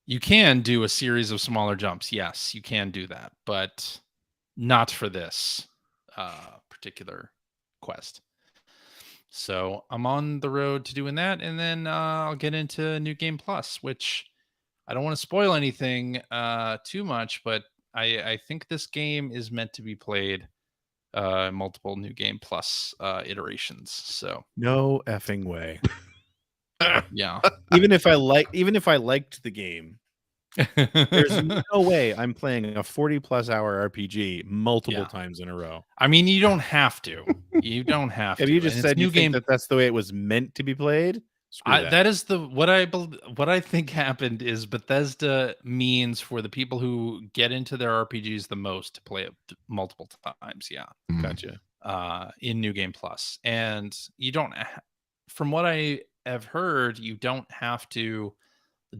You can do a series of smaller jumps. Yes, you can do that, but not for this particular quest. So I'm on the road to doing that, and then I'll get into New Game Plus, which I don't want to spoil anything too much, but I think this game is meant to be played multiple New Game Plus iterations. So No effing way. yeah. Even if I liked the game, there's no way I'm playing a 40+ hour RPG multiple Yeah. times in a row. I mean, you don't have to. You don't have If to. you just And it's said you New think Game. that that's the way it was meant to be played, screw that. That is what I think happened is Bethesda means for the people who get into their RPGs the most to play it multiple times. Yeah. Gotcha. In New Game Plus. And you don't from what I have heard, you don't have to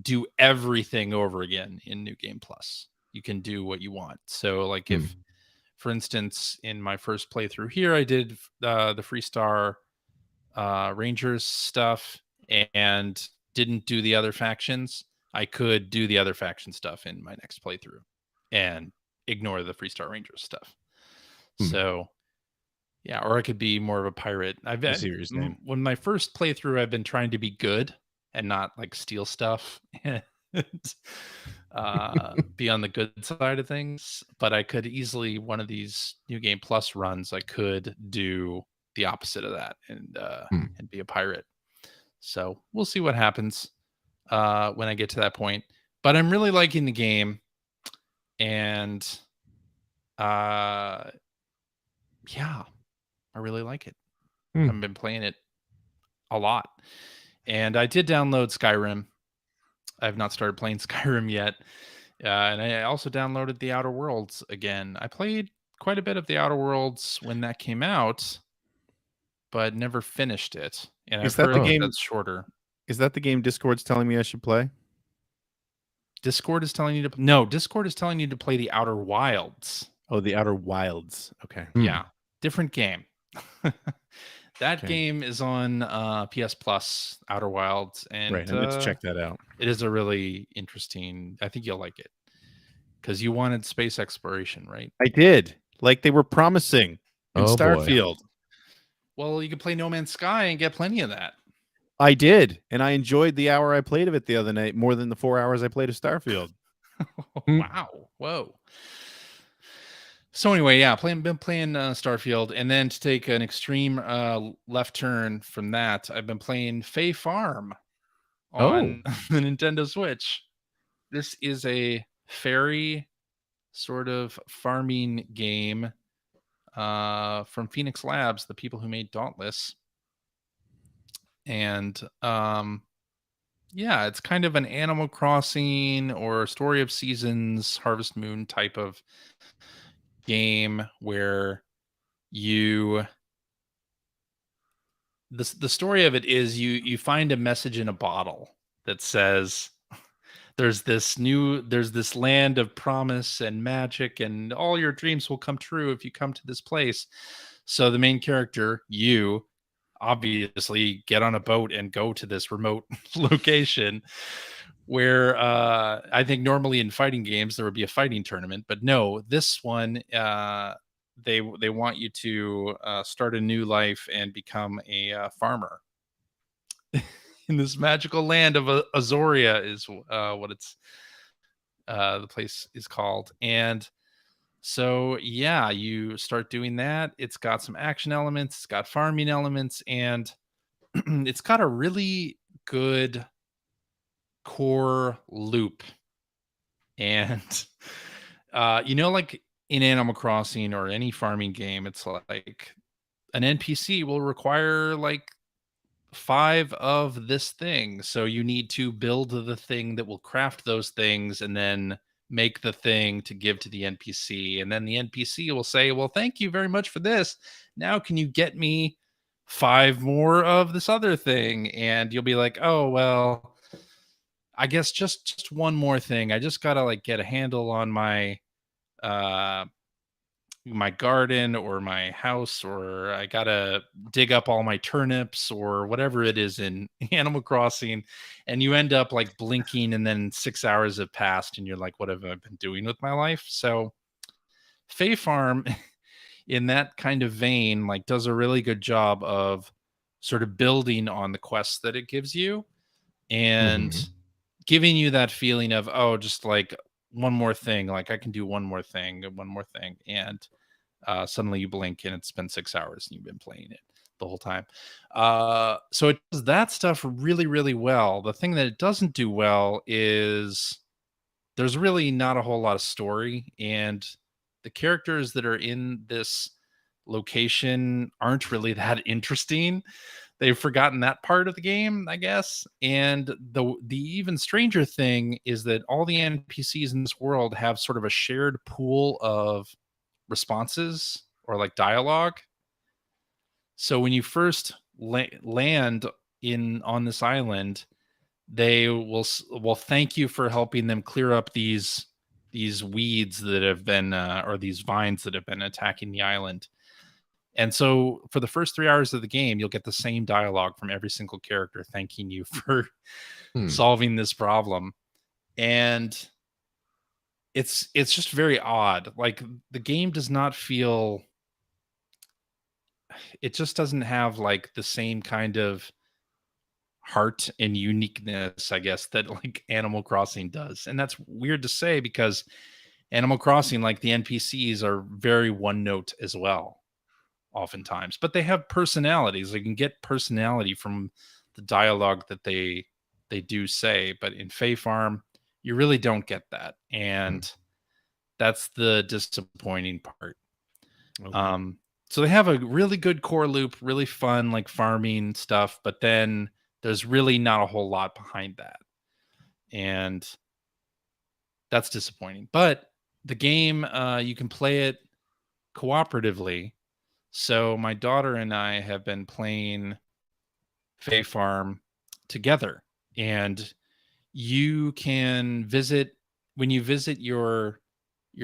do everything over again in New Game Plus. You can do what you want. So like if for instance in my first playthrough here I did the Freestar Rangers stuff and didn't do the other factions, I could do the other faction stuff in my next playthrough and ignore the Freestar Rangers stuff. So yeah, or I could be more of a pirate. I see what you're saying. When my first playthrough, I've been trying to be good and not like steal stuff and be on the good side of things. But I could easily one of these New Game Plus runs, I could do the opposite of that and be a pirate. So we'll see what happens when I get to that point. But I'm really liking the game, and yeah, I really like it. I've been playing it a lot. And I did download Skyrim. I have not started playing Skyrim yet. And I also downloaded The Outer Worlds again. I played quite a bit of The Outer Worlds when that came out, but never finished it. And Is I've that heard the game? that's shorter. Is that the game Discord's telling me I should play? Discord is telling you to no. Discord is telling you to play The Outer Wilds. Oh, The Outer Wilds. Okay. Yeah, different game. That game is on PS Plus, Outer Wilds, and right. I meant to check that out. It is a really interesting. I think you'll like it because you wanted space exploration, right? I did, like they were promising in Starfield. Well, you could play No Man's Sky and get plenty of that. I did, and I enjoyed the hour I played of it the other night more than the 4 hours I played of Starfield. Wow. Whoa. So anyway, yeah, been playing Starfield, and then to take an extreme left turn from that, I've been playing Fae Farm on the Nintendo Switch. This is a fairy sort of farming game from Phoenix Labs, the people who made Dauntless. And yeah, it's kind of an Animal Crossing or Story of Seasons, Harvest Moon type of game where the story of it is you find a message in a bottle that says there's this land of promise and magic and all your dreams will come true if you come to this place. So the main character, you obviously get on a boat and go to this remote location where I think normally in fighting games there would be a fighting tournament, but no, this one they want you to start a new life and become a farmer in this magical land of Azoria is what it's the place is called. And so yeah, you start doing that. It's got some action elements, it's got farming elements, and it's got a really good core loop. And like in Animal Crossing or any farming game, it's like an NPC will require like 5 of this thing, so you need to build the thing that will craft those things and then make the thing to give to the NPC, and then the NPC will say, well, thank you very much for this, now can you get me 5 more of this other thing? And you'll be like, oh well, I guess just one more thing. I just gotta like get a handle on my my garden or my house, or I gotta dig up all my turnips or whatever it is in Animal Crossing. And you end up like blinking and then 6 hours have passed and you're like, what have I been doing with my life? So Fae Farm in that kind of vein, like does a really good job of sort of building on the quests that it gives you and giving you that feeling of, oh, just like one more thing. Like I can do one more thing, and suddenly you blink and it's been 6 hours and you've been playing it the whole time. So it does that stuff really, really well. The thing that it doesn't do well is there's really not a whole lot of story, and the characters that are in this location aren't really that interesting. They've forgotten that part of the game, I guess. And the even stranger thing is that all the NPCs in this world have sort of a shared pool of responses or like dialogue. So when you first land in on this island, they will thank you for helping them clear up these weeds that have been or these vines that have been attacking the island. And so for the first 3 hours of the game, you'll get the same dialogue from every single character thanking you for solving this problem. And it's just very odd. Like the game does not feel, it just doesn't have like the same kind of heart and uniqueness, I guess, that like Animal Crossing does. And that's weird to say because Animal Crossing, like the NPCs are very one note as well, oftentimes, but they have personalities. They can get personality from the dialogue that they do say. But in Fae Farm, you really don't get that. And that's the disappointing part. Okay. So they have a really good core loop, really fun, like farming stuff, but then there's really not a whole lot behind that. And that's disappointing. But the game, you can play it cooperatively. So my daughter and I have been playing Fae Farm together. And you can visit, when you visit your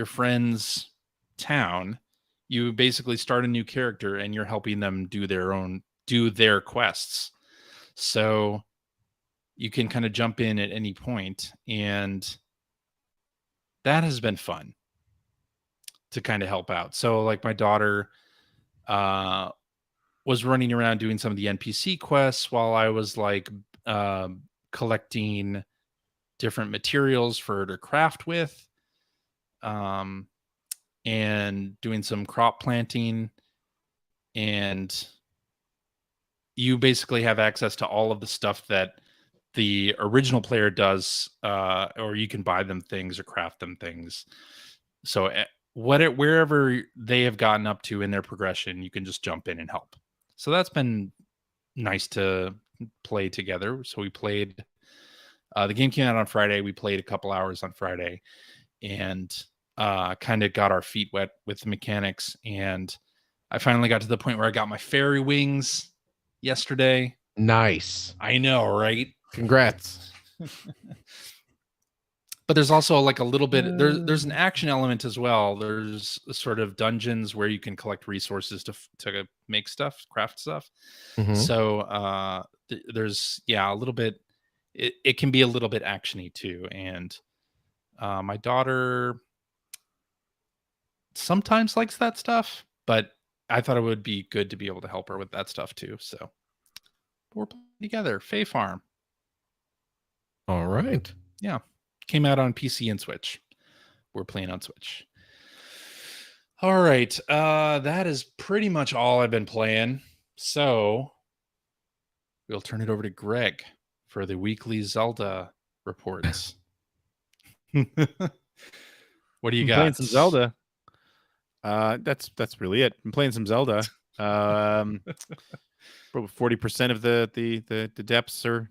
friend's town, you basically start a new character and you're helping them do their quests. So you can kind of jump in at any point, and that has been fun to kind of help out. So like my daughter was running around doing some of the NPC quests while I was like collecting different materials for her to craft with, and doing some crop planting. And you basically have access to all of the stuff that the original player does, or you can buy them things or craft them things. So wherever they have gotten up to in their progression, you can just jump in and help. So that's been nice to play together. So we played, the game came out on Friday. We played a couple hours on Friday and kind of got our feet wet with the mechanics. And I finally got to the point where I got my fairy wings yesterday. Nice. I know, right? Congrats. But there's also like a little bit, there's an action element as well. There's sort of dungeons where you can collect resources to make stuff, craft stuff. Mm-hmm. So there's, a little bit, it can be a little bit actiony too. And my daughter sometimes likes that stuff, but I thought it would be good to be able to help her with that stuff too. So we're playing together. Fae Farm. All right. Yeah. Came out on PC and Switch. We're playing on Switch. All right. That is pretty much all I've been playing. So we'll turn it over to Greg for the weekly Zelda reports. What do you got? Playing some Zelda. That's really it. I'm playing some Zelda. Probably 40% of the depths are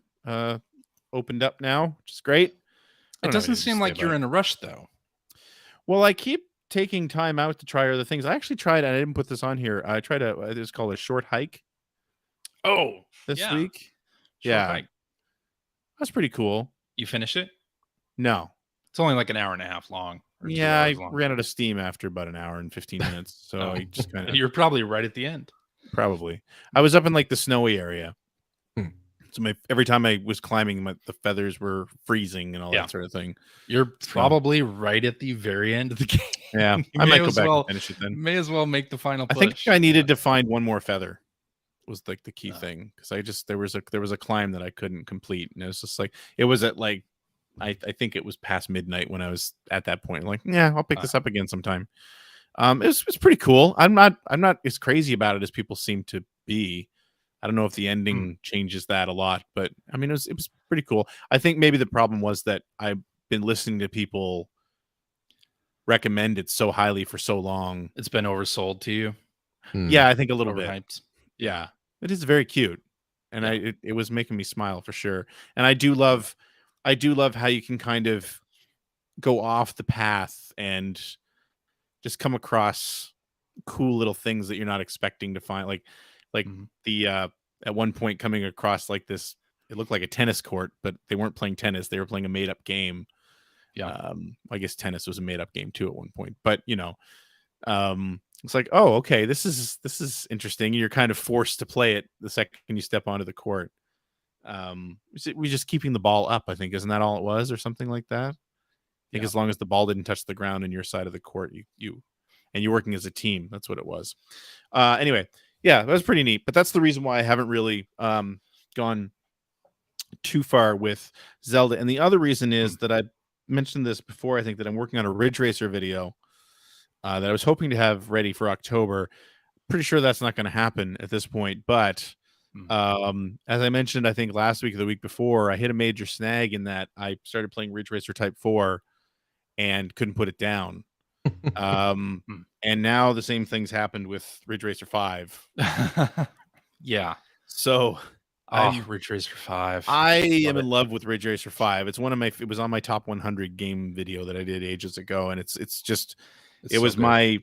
opened up now, which is great. It doesn't seem like you're in a rush, though. Well, I keep taking time out to try other things. I actually tried, and I didn't put this on here. I tried it's called a short hike. Oh, this week. Short hike. That's pretty cool. You finish it? No. It's only like an hour and a half long. Yeah, I ran out of steam after about an hour and 15 minutes. So I just kind of. You're probably right at the end. Probably. I was up in like the snowy area. So every time I was climbing, the feathers were freezing and all that sort of thing. You're probably right at the very end of the game. Yeah, I might go back and finish it then. May as well make the final push. I think I needed to find one more feather. Was like the key thing, because there was a climb that I couldn't complete, and it was just like it was at like I think it was past midnight when I was at that point. Like, yeah, I'll pick this up again sometime. It's pretty cool. I'm not as crazy about it as people seem to be. I don't know if the ending changes that a lot, but I mean, it was pretty cool. I think maybe the problem was that I've been listening to people recommend it so highly for so long. It's been oversold to you. Yeah, I think a little Overhyped. bit. Yeah, it is very cute, and it was making me smile for sure. And I do love how you can kind of go off the path and just come across cool little things that you're not expecting to find, like the at one point coming across like this, it looked like a tennis court, but they weren't playing tennis, they were playing a made-up game. I guess tennis was a made-up game too at one point, but it's like, oh, okay, this is interesting. You're kind of forced to play it the second you step onto the court. We're just keeping the ball up, I think, isn't that all it was, or something like that? I think as long as the ball didn't touch the ground in your side of the court, and you're working as a team. That's what it was. Anyway, yeah, that was pretty neat. But that's the reason why I haven't really gone too far with Zelda. And the other reason is that I mentioned this before. I think that I'm working on a Ridge Racer video that I was hoping to have ready for October. Pretty sure that's not going to happen at this point. But as I mentioned, I think last week or the week before, I hit a major snag in that I started playing Ridge Racer Type 4 and couldn't put it down. And now the same things happened with Ridge Racer 5. Yeah. So Ridge Racer 5. I am in love with Ridge Racer 5. It's it was on my top 100 game video that I did ages ago, and it was my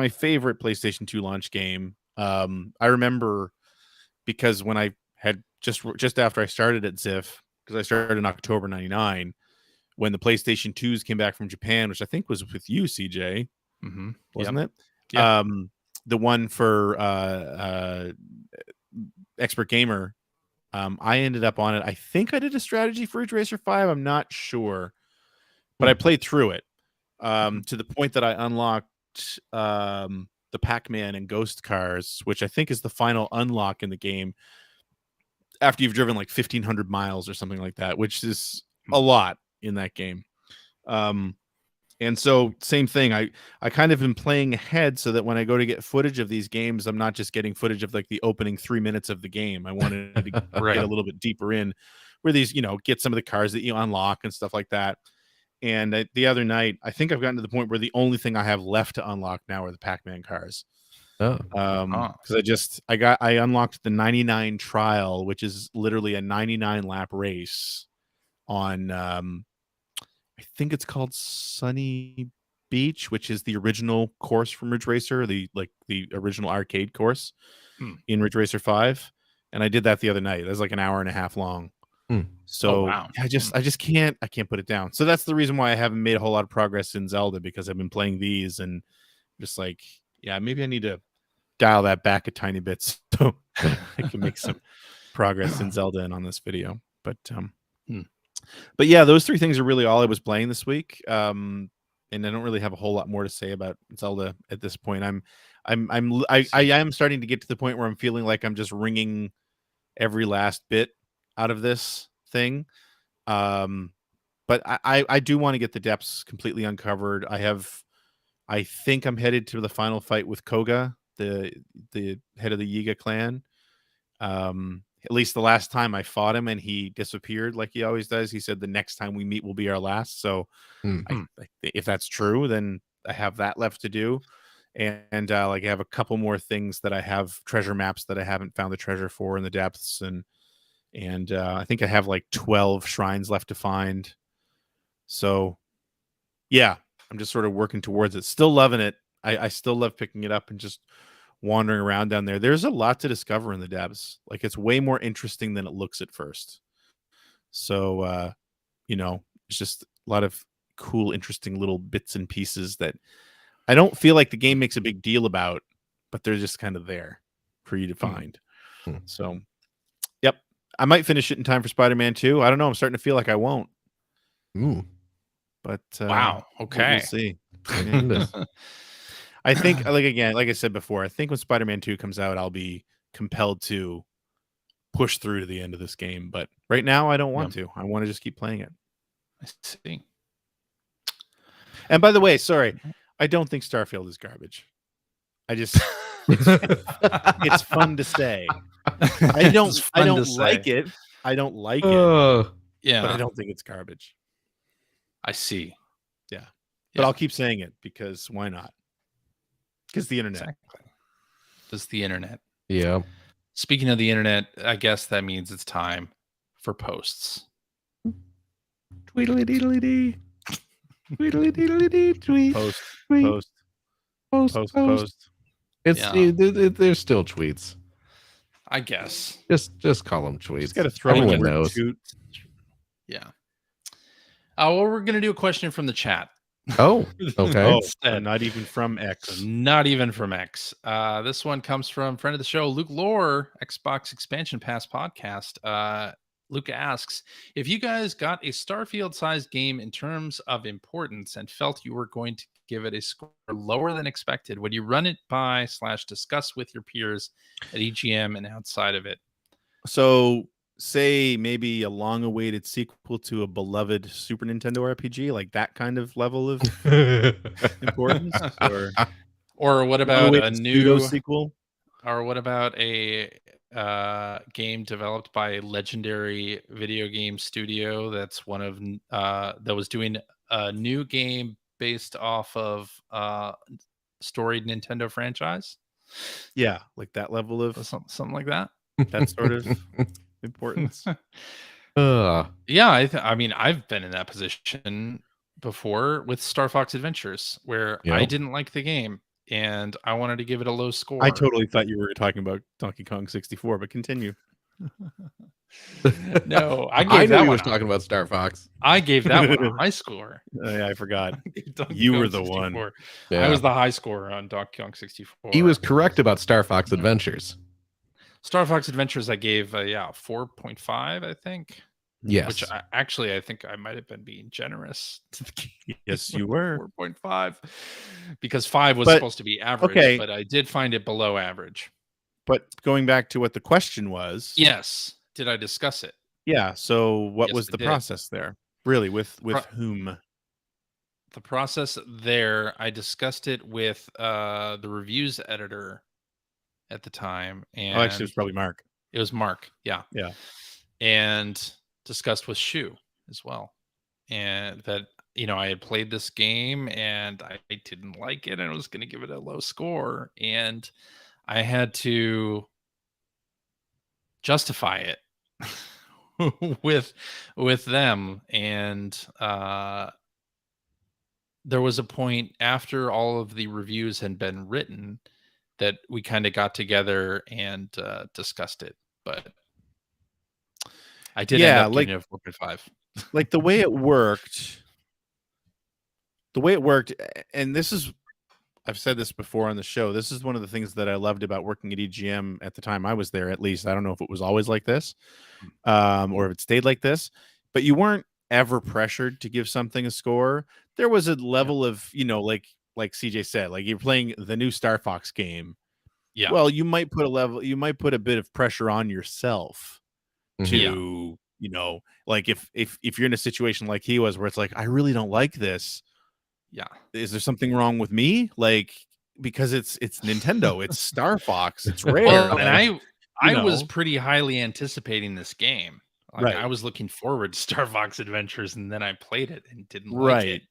favorite PlayStation 2 launch game. I remember because when I had just after I started at Ziff, because I started in October 99, when the PlayStation 2s came back from Japan, which I think was with you, CJ, wasn't it? Yeah. The one for Expert Gamer, I ended up on it. I think I did a strategy for Ridge Racer 5. I'm not sure, but I played through it to the point that I unlocked the Pac-Man and Ghost cars, which I think is the final unlock in the game after you've driven like 1,500 miles or something like that, which is a lot in that game. And so same thing, I kind of been playing ahead so that when I go to get footage of these games, I'm not just getting footage of like the opening 3 minutes of the game. I wanted to get a little bit deeper in where these, get some of the cars that you unlock and stuff like that. And the other night, I think I've gotten to the point where the only thing I have left to unlock now are the Pac-Man cars. Because I unlocked the 99 trial, which is literally a 99 lap race on I think it's called Sunny Beach, which is the original course from Ridge Racer, the original arcade course in Ridge Racer 5. And I did that the other night. It was like an hour and a half long. So I just can't put it down. So that's the reason why I haven't made a whole lot of progress in Zelda, because I've been playing these and just like, yeah, maybe I need to dial that back a tiny bit so I can make some progress in Zelda and on this video. But yeah, those three things are really all I was playing this week. And I don't really have a whole lot more to say about Zelda at this point. I am starting to get to the point where I'm feeling like I'm just wringing every last bit out of this thing. But I do want to get the depths completely uncovered. I think I'm headed to the final fight with Koga, the head of the Yiga clan. At least the last time I fought him and he disappeared like he always does. He said the next time we meet will be our last. So if that's true, then I have that left to do. And I have a couple more things that I have, treasure maps that I haven't found the treasure for in the depths. And I think I have like 12 shrines left to find. So yeah, I'm just sort of working towards it. Still loving it. I still love picking it up and just wandering around down there. There's a lot to discover in the depths. Like, it's way more interesting than it looks at first. So, it's just a lot of cool, interesting little bits and pieces that I don't feel like the game makes a big deal about, but they're just kind of there for you to find. So, yep. I might finish it in time for Spider-Man 2. I don't know. I'm starting to feel like I won't. But wow. Okay. We'll see. Yeah. I think, like I said before, I think when Spider-Man 2 comes out, I'll be compelled to push through to the end of this game. But right now, I don't want to. I want to just keep playing it. I see. And by the way, sorry, I don't think Starfield is garbage. I just it's fun to say. I don't like it. I don't like it. Yeah. But I don't think it's garbage. I see. Yeah. But I'll keep saying it because why not? Because the internet. Exactly. It's the internet. Yeah. Speaking of the internet, I guess that means it's time for posts. Tweedly deedly dee. Tweedly deedly dee. Tweet. Post. It's there's still tweets. I guess. Just call them tweets. Just got to throw in the word toot. Yeah. Well, we're gonna do a question from the chat. Oh, okay. Not even from X. Not even from X. This one comes from friend of the show, Luke Lore, Xbox Expansion Pass podcast. Luke asks, if you guys got a Starfield-sized game in terms of importance and felt you were going to give it a score lower than expected, would you run it by / discuss with your peers at EGM and outside of it? So, say maybe a long-awaited sequel to a beloved Super Nintendo RPG, like that kind of level of importance, or what about a new sequel? Or what about a game developed by a legendary video game studio that's one of that was doing a new game based off of storied Nintendo franchise? Yeah, like that level of something like that. That sort of importance. Yeah, I mean, I've been in that position before with Star Fox Adventures, where I didn't like the game and I wanted to give it a low score. I totally thought you were talking about Donkey Kong 64, but continue. No, I knew he was talking about Star Fox. I gave that one a high score. I forgot. You were the one. I was the high scorer on Donkey Kong 64. He was correct about Star Fox Adventures. Star Fox Adventures, I gave 4.5, I think. Yes. Which I think I might have been being generous to the game. Yes, you were. 4.5. Because 5 was supposed to be average, but I did find it below average. But going back to what the question was. Yes. Did I discuss it? Yeah. So what was the process there? Really, with whom? The process there, I discussed it with the reviews editor at the time. And actually, it was probably Mark. It was Mark. Yeah. Yeah. And discussed with Shu as well. And that, I had played this game and I didn't like it and I was going to give it a low score. And I had to justify it with them. And there was a point after all of the reviews had been written that we kind of got together and discussed it. But I did end up giving it a 4.5. Like the way it worked, and this is, I've said this before on the show, this is one of the things that I loved about working at EGM at the time I was there, at least. I don't know if it was always like this, or if it stayed like this, but you weren't ever pressured to give something a score. There was a level of, like CJ said, like you're playing the new Star Fox game. Yeah. Well, you might put a bit of pressure on yourself to, like if you're in a situation like he was, where it's like, I really don't like this. Yeah. Is there something wrong with me? Like, because it's Nintendo, it's Star Fox, it's rare. Well, and I was pretty highly anticipating this game. Like, I was looking forward to Star Fox Adventures, and then I played it and didn't like it.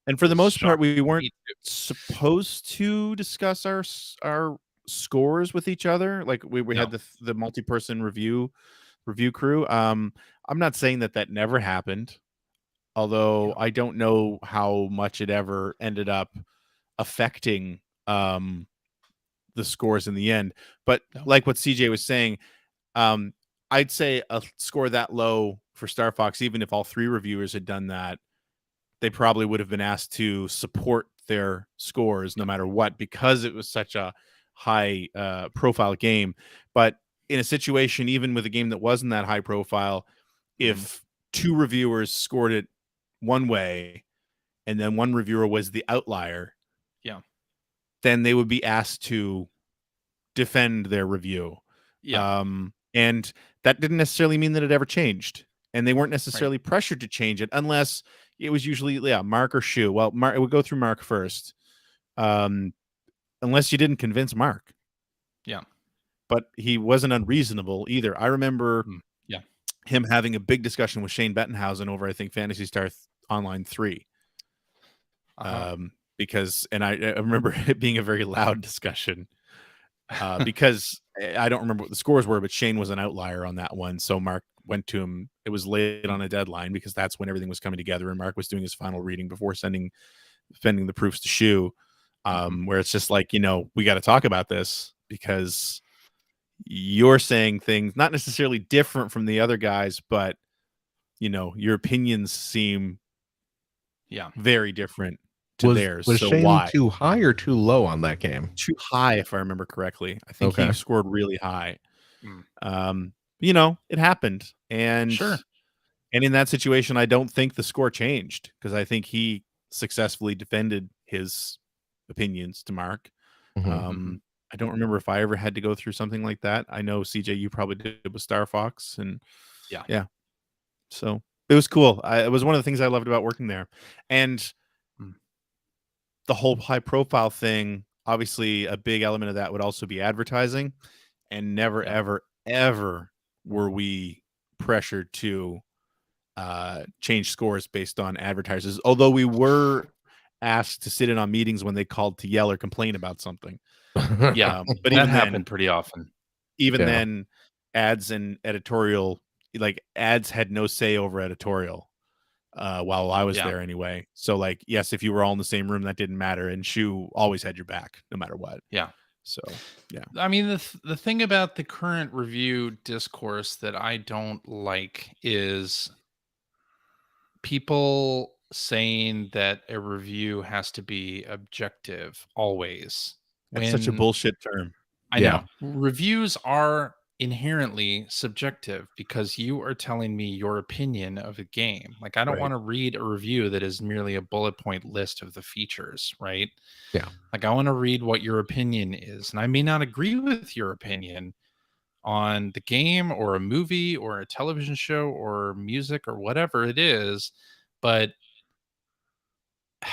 And for the most part, we weren't supposed to discuss our scores with each other. Like we had the multi-person review crew. I'm not saying that never happened, although I don't know how much it ever ended up affecting the scores in the end. But like what CJ was saying, I'd say a score that low for Star Fox, even if all 3 reviewers had done that, they probably would have been asked to support their scores no matter what, because it was such a high profile game. But in a situation, even with a game that wasn't that high profile, if 2 reviewers scored it one way and then one reviewer was the outlier, then they would be asked to defend their review. And that didn't necessarily mean that it ever changed. and they weren't necessarily pressured to change it unless it was usually Mark or Shu. Well, Mark, it would go through Mark first, unless you didn't convince Mark. Yeah, but he wasn't unreasonable either. I remember him having a big discussion with Shane Bettenhausen over, I think, Phantasy Star Online 3. Because, and I remember it being a very loud discussion because I don't remember what the scores were, but Shane was an outlier on that one. So Mark went to him. It was late on a deadline because that's when everything was coming together. And Mark was doing his final reading before sending the proofs to Shu, where it's just like, we got to talk about this because you're saying things not necessarily different from the other guys, but your opinions seem very different to theirs. Was so Shane why? too high or too low on that game? Too high, if I remember correctly. I think he scored really high. It happened, and and in that situation, I don't think the score changed because I think he successfully defended his opinions to Mark. I don't remember if I ever had to go through something like that. I know, CJ, you probably did with Star Fox, and yeah. So it was cool. It was one of the things I loved about working there, and the whole high profile thing. Obviously, a big element of that would also be advertising, and never, ever were we pressured to change scores based on advertisers. Although we were asked to sit in on meetings when they called to yell or complain about something. But that even happened pretty often. Even then, ads and editorial, ads had no say over editorial while I was there anyway. So yes, if you were all in the same room, that didn't matter, and Shu always had your back no matter what. So I mean, the thing about the current review discourse that I don't like is people saying that a review has to be objective always. That's such a bullshit term. I know. Reviews are inherently subjective because you are telling me your opinion of a game. Like, I don't want to read a review that is merely a bullet point list of the features, right? Like, I want to read what your opinion is. And I may not agree with your opinion on the game or a movie or a television show or music or whatever it is, but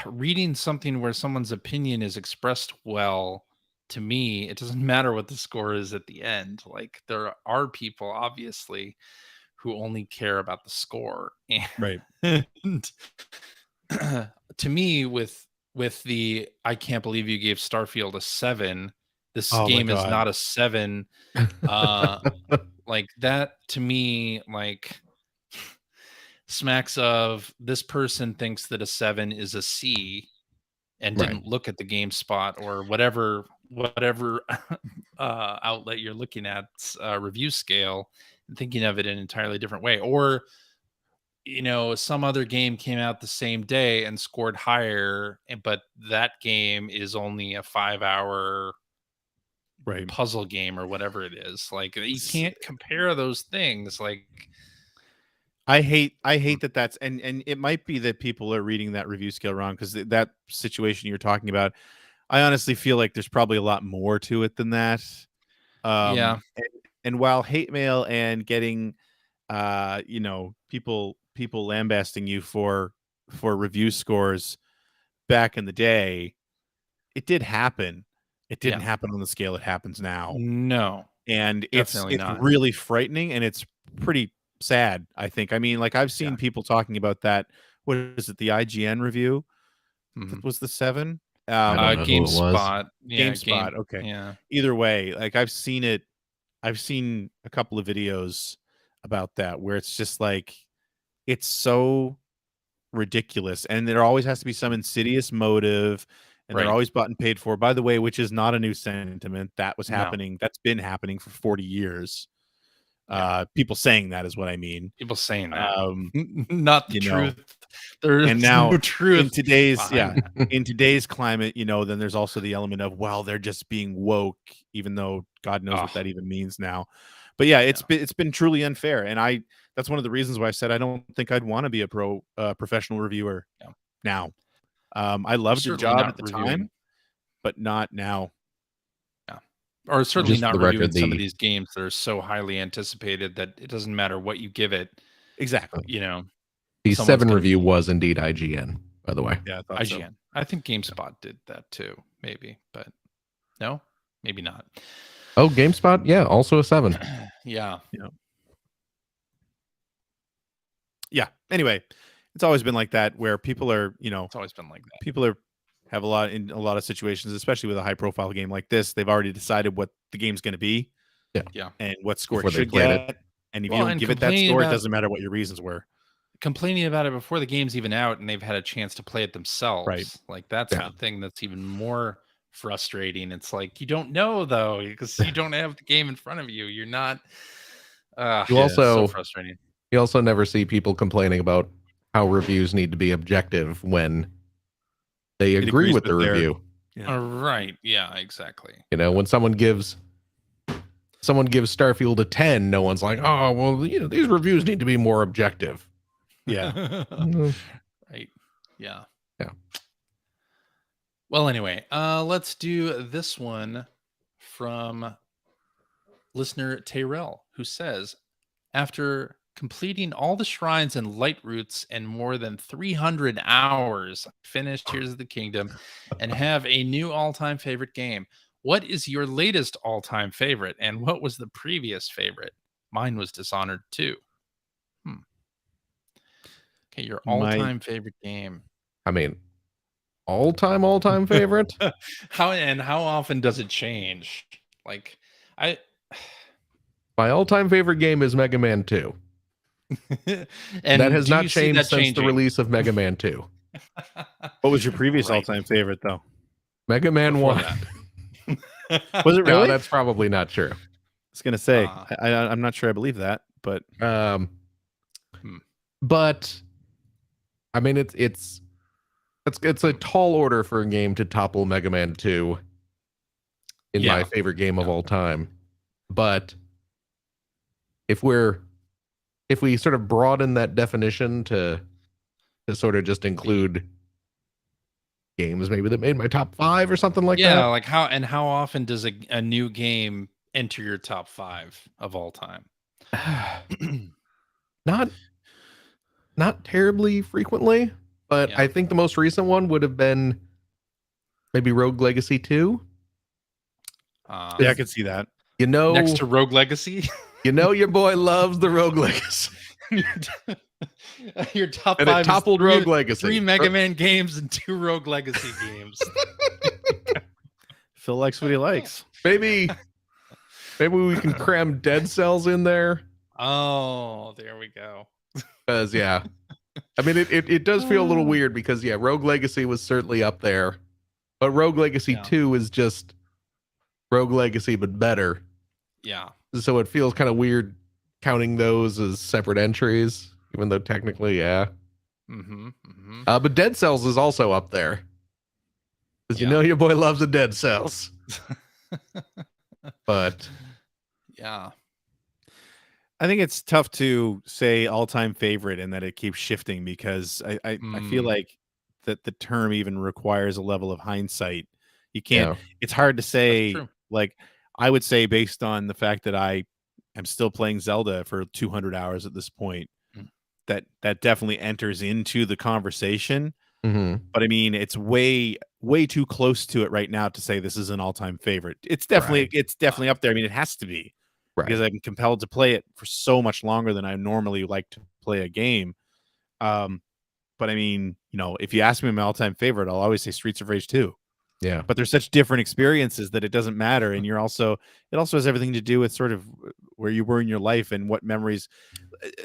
reading something where someone's opinion is expressed well, to me, it doesn't matter what the score is at the end. Like, there are people obviously who only care about the score. And to me, with the I can't believe you gave Starfield a 7, this game is not a 7. Like, that to me, smacks of this person thinks that a 7 is a C and didn't look at the GameSpot or whatever outlet you're looking at review scale and thinking of it in an entirely different way. Or some other game came out the same day and scored higher, but that game is only a 5-hour puzzle game or whatever it is. Like, you can't compare those things. Like, I hate that that's and it might be that people are reading that review scale wrong, because that situation you're talking about, I honestly feel like there's probably a lot more to it than that. And while hate mail and getting people lambasting you for review scores back in the day, it did happen. It didn't happen on the scale it happens now. No. And it's really frightening, and it's pretty sad, I think. I mean, I've seen people talking about that. What is it? The IGN review? That was the 7? GameSpot. GameSpot. Okay. Yeah. Either way, I've seen it. I've seen a couple of videos about that where it's just it's so ridiculous, and there always has to be some insidious motive, and they're always bought and paid for. By the way, which is not a new sentiment. That was happening. That's been happening for 40 years. People saying that is what I mean. People saying that, not the truth. There's and now no truth in today's climate, then there's also the element of, well, they're just being woke, even though God knows what that even means now. But it's been truly unfair, and that's one of the reasons why I said I don't think I'd want to be a professional reviewer now. I loved the job at the time, but not now. Or certainly not reviewing some of these games that are so highly anticipated that it doesn't matter what you give it. Exactly. You know, The someone's 7 gonna review be- was indeed IGN, by the way. Yeah, I thought so. IGN. I think GameSpot did that too, maybe, but no, maybe not. Oh, GameSpot, yeah, also a 7. Yeah. Yeah. Anyway, it's always been like that where people are, It's always been like that. people have a lot of situations, especially with a high profile game like this. They've already decided what the game's going to be. Yeah. And what score Before it they should play get. it. And if Well, you don't and give it that complaining score, it about- doesn't matter what your reasons were. Complaining about it before the game's even out and they've had a chance to play it themselves. Right. Like that's Yeah. the thing that's even more frustrating. It's like you don't know though, because you don't have the game in front of you. You're not You so also frustrating. you also never see people complaining about how reviews need to be objective when they It agree agrees with the with their- review. Yeah. Right. Yeah, exactly. You know, when someone gives Starfield a 10, no one's like, "Oh, well, these reviews need to be more objective." Yeah. Mm, Right. Yeah. Yeah. Well, anyway, let's do this one from listener Tyrell, who says, after completing all the shrines and light routes in more than 300 hours, finished Tears of the Kingdom and have a new all-time favorite game. What is your latest all-time favorite, and what was the previous favorite? Mine was Dishonored 2. Okay, your all-time favorite game. I mean, all-time favorite? How often does it change? Like My all-time favorite game is Mega Man 2. and That has do not you see changed that since the changing? release of Mega Man 2. What was your previous Right. all-time favorite, though? Mega Man Before 1. that. Was it No, really? that's probably not true. I was going to say, Uh, I'm not sure I believe that, but But I mean, it's a tall order for a game to topple Mega Man 2 in my Yeah. favorite game of all time. But if we sort of broaden that definition to sort of just include games maybe that made my top 5 or something like yeah, that. like how often does a new game enter your top 5 of all time? Not terribly frequently, but Yeah. I think the most recent one would have been maybe Rogue Legacy 2. yeah, I could see that. Next to Rogue Legacy. Your boy loves the Rogue Legacy. Your top And 5 it toppled is Rogue Legacy. 3 Mega Man games and 2 Rogue Legacy games. Phil likes what he likes. Maybe we can cram Dead Cells in there. Oh, there we go. Because yeah. I mean it does feel a little weird because Rogue Legacy was certainly up there. But Rogue Legacy 2 is just Rogue Legacy but better. Yeah. So it feels kind of weird counting those as separate entries, even though technically, yeah. But Dead Cells is also up there. Because your boy loves the Dead Cells. But yeah. I think it's tough to say all-time favorite and that it keeps shifting because I feel like that the term even requires a level of hindsight. You can't. It's hard to say. Like I would say, based on the fact that I am still playing Zelda for 200 hours at this point, that definitely enters into the conversation. But I mean, it's way too close to it right now to say this is an all-time favorite. It's definitely up there. I mean, it has to be. Because I'm compelled to play it for so much longer than I normally like to play a game. But I mean, if you ask me my all-time favorite, I'll always say Streets of Rage 2. Yeah. But there's such different experiences that it doesn't matter. And it also has everything to do with sort of where you were in your life and what memories.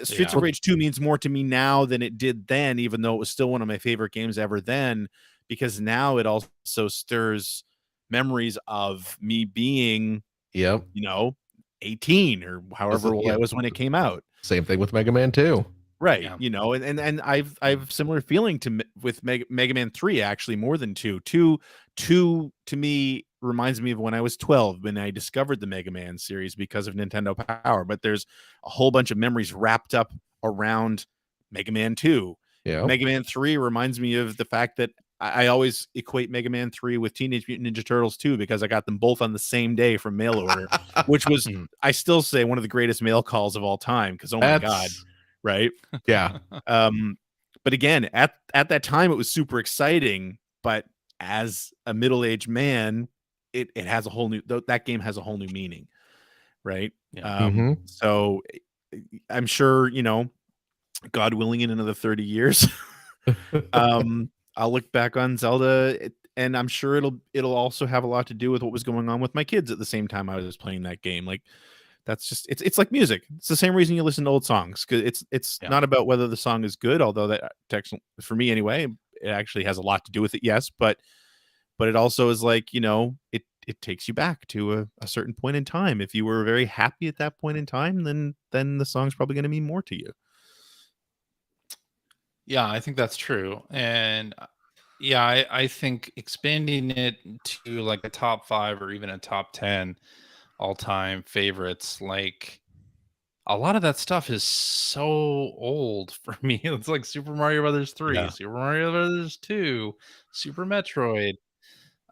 Streets of Rage 2 means more to me now than it did then, even though it was still one of my favorite games ever then, because now it also stirs memories of me being, 18 or however old I was when it came out. Same thing with Mega Man 2. Right. And I've similar feeling with Mega Man 3, actually, more than 2. 2 to me reminds me of when I was 12 when I discovered the Mega Man series because of Nintendo Power, but there's a whole bunch of memories wrapped up around Mega Man 2. Mega Man 3 reminds me of the fact that I always equate Mega Man 3 with Teenage Mutant Ninja Turtles 2 because I got them both on the same day from mail order, which was, I still say, one of the greatest mail calls of all time. Because, oh my God, right? Yeah. But again, at that time, it was super exciting. But as a middle-aged man, it has a whole new that game has a whole new meaning, right? Yeah. So I'm sure, God willing, in another 30 years, I'll look back on Zelda, and I'm sure it'll also have a lot to do with what was going on with my kids at the same time I was playing that game. Like, that's just it's like music. It's the same reason you listen to old songs, because it's Yeah. not about whether the song is good, although that for me anyway, it actually has a lot to do with it. Yes, but it also is like, it takes you back to a certain point in time. If you were very happy at that point in time, then the song's probably going to mean more to you. Yeah, I think that's true. And yeah, I think expanding it to like a top 5 or even a top 10 all-time favorites, like a lot of that stuff is so old for me. It's like Super Mario Brothers 3, Yeah. Super Mario Brothers 2, Super Metroid,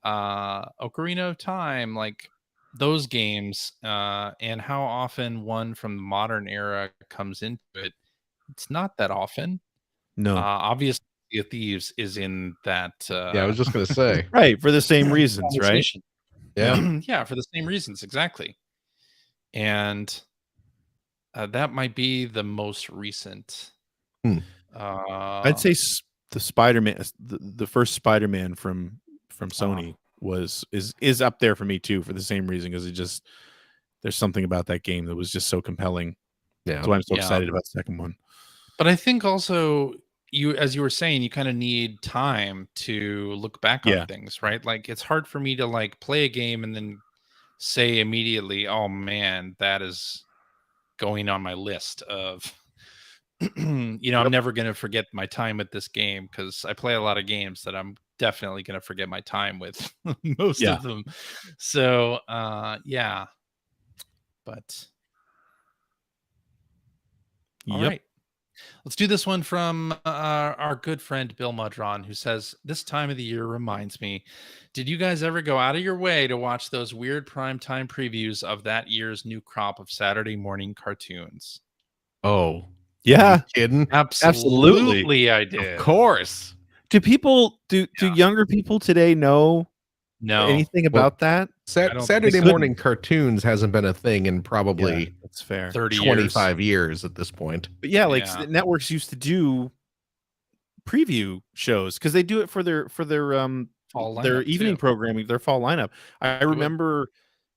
Ocarina of Time, like those games, and how often one from the modern era comes into it. It's not that often. No. Obviously, Sea of Thieves is in that Yeah, I was just gonna say. Right, for the same reasons, right? conversation. Yeah. Yeah, for the same reasons, exactly. And that might be the most recent. Hmm. I'd say the Spider-Man, the first Spider-Man from Sony is up there for me too, for the same reason, because there's something about that game that was just so compelling. Yeah. That's why I'm so Yeah. excited about the second one. But I think also as you were saying, you kind of need time to look back on Yeah. things, right? Like it's hard for me to like play a game and then say immediately, "Oh man, that is going on my list of I'm Yep. never going to forget my time with this game," because I play a lot of games that I'm definitely going to forget my time with most Yeah. of them. So, yeah, but all Yep. right. Let's do this one from our good friend Bill Mudron, who says, "This time of the year reminds me, did you guys ever go out of your way to watch those weird primetime previews of that year's new crop of Saturday morning cartoons?" Oh. Are Yeah. you kidding? Absolutely, I Of did. course. Do younger people today know No, anything Well, about that? I don't think Saturday so. morning cartoons hasn't been a thing in Yeah, probably that's fair. 30 years. 25 years at this point. But yeah, like Yeah. networks used to do preview shows because they do it for their Fall their lineup, evening too. programming, their fall lineup. I They would. remember,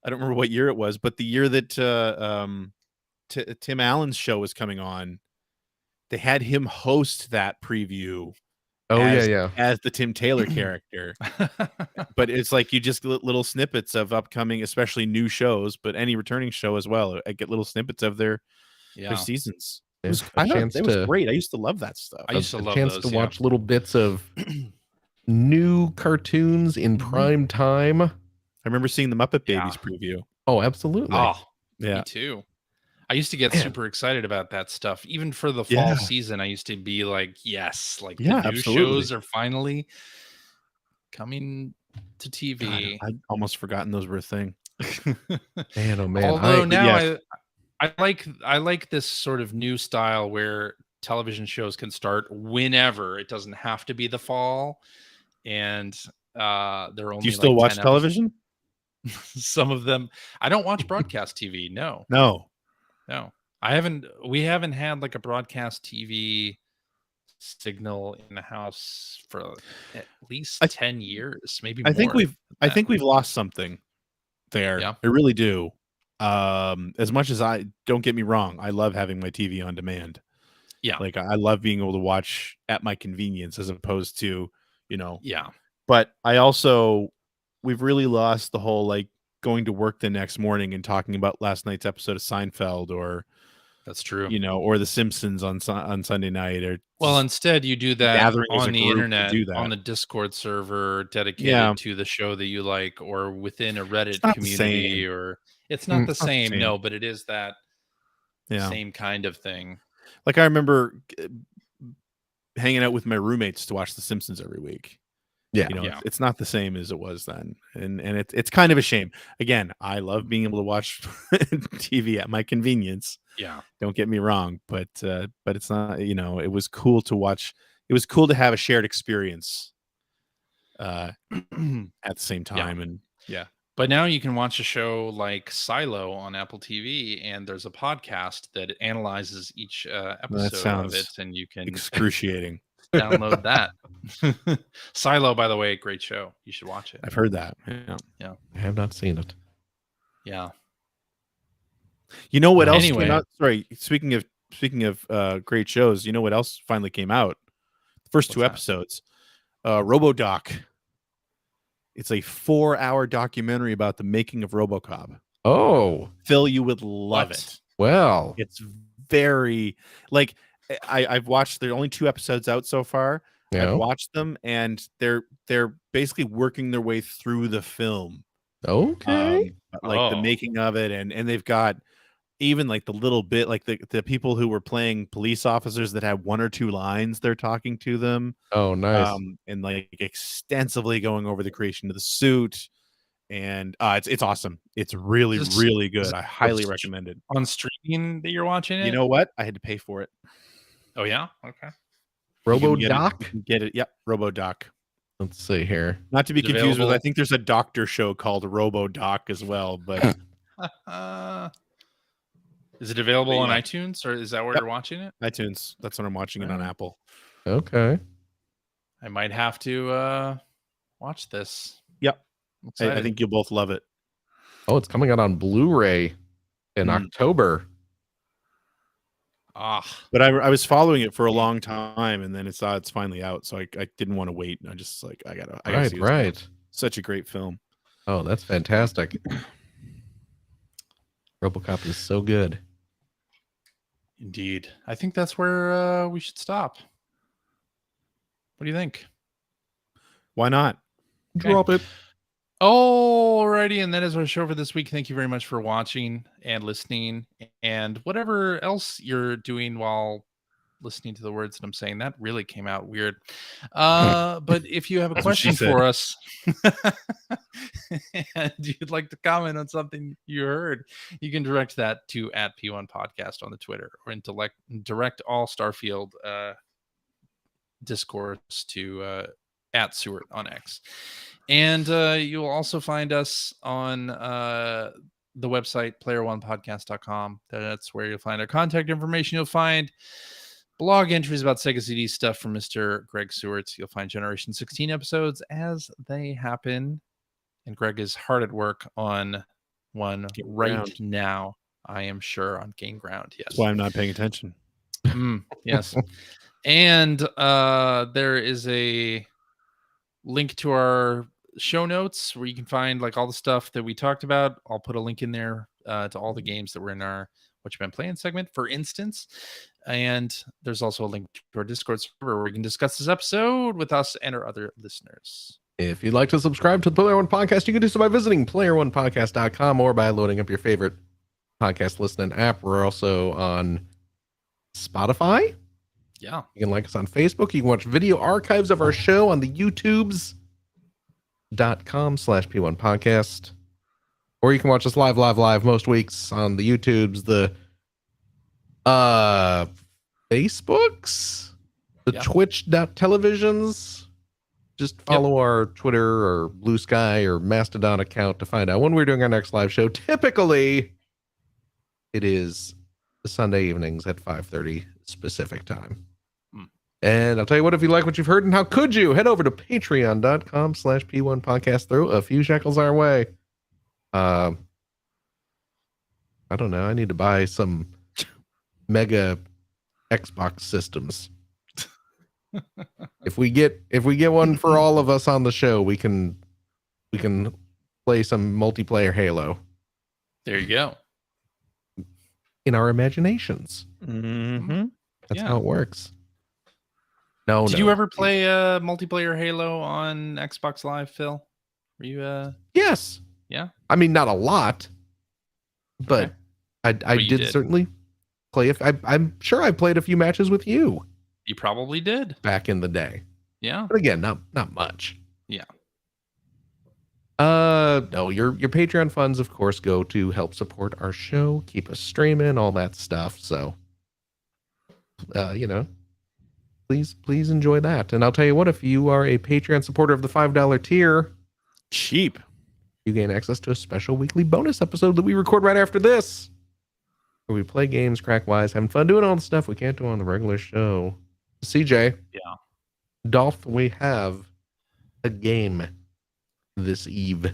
I don't remember what year it was, but the year that Tim Allen's show was coming on, they had him host that preview Oh, as yeah. the Tim Taylor character. But it's like you just get little snippets of upcoming, especially new shows, but any returning show as well. I get little snippets of their Yeah. seasons. Yeah, I thought that was great. I used to love that stuff. I used to A love chance those, to yeah. watch little bits of new cartoons in prime time. I remember seeing the Muppet Yeah. Babies preview. Oh, absolutely. Oh, Yeah. me too. I used to get Man. super excited about that stuff. Even for the fall season, I used to be like, yes, like the new shows are finally coming to TV. God, I'd almost forgotten those were a thing. Man, oh man. Although now yes. I like this sort of new style where television shows can start whenever. It doesn't have to be the fall, and they're only Do you still like watch 10 television? Some of them. I don't watch broadcast TV. No. No. We haven't had like a broadcast TV signal in the house for at least 10 years, maybe more. I think we've lost something there. Yeah. I really do. As much as don't get me wrong, I love having my TV on demand. Yeah. Like I love being able to watch at my convenience as opposed to, Yeah. But we've really lost the whole like going to work the next morning and talking about last night's episode of Seinfeld or That's true. or The Simpsons on Sunday night. Or Well, instead you do that gathering as a on the group to internet, do that. on the Discord server dedicated to the show that you like, or within a Reddit not the community, same. or it's not the It's not the same. same. No, but it is that same kind of thing. Like I remember hanging out with my roommates to watch The Simpsons every week. Yeah. You know, Yeah. it's not the same as it was then, and it's kind of a shame. Again, I love being able to watch TV at my convenience. Yeah. Don't get me wrong, but it's not. You know, it was cool to watch. It was cool to have a shared experience at the same time, and yeah. But now you can watch a show like Silo on Apple TV, and there's a podcast that analyzes each That episode of it, sounds and you can excruciating. download that. Silo, by the way, great show. You should watch it. I've heard that. Yeah. I have not seen it. Yeah. You know what else Anyway. came out? Sorry, speaking of great shows, you know what else finally came out? The first two What's that? episodes. RoboDoc. It's a 4-hour documentary about the making of RoboCop. Oh, Phil, you would love What? it. well. It's very like I've watched. There are only 2 episodes out so far. Yeah. I've watched them, and they're basically working their way through the film. Okay. Like the Oh. making of it, and they've got even like the little bit, like the people who were playing police officers that had 1 or 2 lines they're talking to them, Oh, nice. and like extensively going over the creation of the suit, and it's awesome. It's really Is this- really is good. it I highly on recommend it. On streaming that you're watching it? You know what? I had to pay for it. Oh, yeah? Okay. You can get it- RoboDoc? you can get it. Yep, RoboDoc. Let's see here. Not to be Is it confused with. available? I think there's a doctor show called RoboDoc as well, but Is it available on yeah. iTunes, or is that where Yep. you're watching it? iTunes. That's when I'm watching it on Alright. Apple. Okay. I might have to watch this. Yep. I'm I excited. think you'll both love it. Oh, it's coming out on Blu-ray in October. But I was following it for a long time, and then it's finally out, so I didn't want to wait. I just like I gotta Right, see this. right. Such a great film. Oh, that's fantastic. RoboCop is so good. Indeed. I think that's where we should stop. What do you think? Why not? Okay. Drop it. Alrighty, and that is our show for this week. Thank you very much for watching and listening, and whatever else you're doing while listening to the words that I'm saying. That really came out weird. But if you have a That's what she question said. for us and you'd like to comment on something you heard, you can direct that to @P1 Podcast on the Twitter, or direct all Starfield discourse to @Seward on X. And you'll also find us on the website player1podcast.com. That's where you'll find our contact information. You'll find blog entries about Sega CD stuff from Mr. Greg Seward. You'll find Generation 16 episodes as they happen. And Greg is hard at work on one Gain right ground. now, I am sure, on Gain Ground. Yes. That's why I'm not paying attention. Yes. And there is a link to our show notes where you can find like all the stuff that we talked about. I'll put a link in there to all the games that were in our What You've Been Playing segment, for instance. And there's also a link to our Discord server where we can discuss this episode with us and our other listeners. If you'd like to subscribe to the Player One Podcast, you can do so by visiting player1podcast.com or by loading up your favorite podcast listening app. We're also on Spotify. Yeah. You can like us on Facebook. You can watch video archives of our show on the YouTubes.com/P1 Podcast. Or you can watch us live most weeks on the YouTubes, the Facebooks, the Twitch.televisions. Just follow our Twitter or Blue Sky or Mastodon account to find out when we're doing our next live show. Typically, it is Sunday evenings at 5:30 specific time. And I'll tell you what, if you like what you've heard, and how could you, head over to patreon.com/P1 Podcast. Throw a few shekels our way. I don't know. I need to buy some mega Xbox systems. If we get one for all of us on the show, we can play some multiplayer Halo There you go. in our imaginations. Mm-hmm. That's how it works. No, Did you ever play multiplayer Halo on Xbox Live, Phil? Were you Yes. Yeah. I mean, not a lot, but Okay. I you did did. certainly play. I'm sure I played a few matches with you You probably did. back in the day. Yeah. But again, not much. Yeah. No, your Patreon funds, of course, go to help support our show, keep us streaming, all that stuff. So, please enjoy that. And I'll tell you what, if you are a Patreon supporter of the $5 tier, cheap, you gain access to a special weekly bonus episode that we record right after this, where we play games, crack wise, having fun, doing all the stuff we can't do on the regular show. CJ, Yeah. doth we have a game this eve?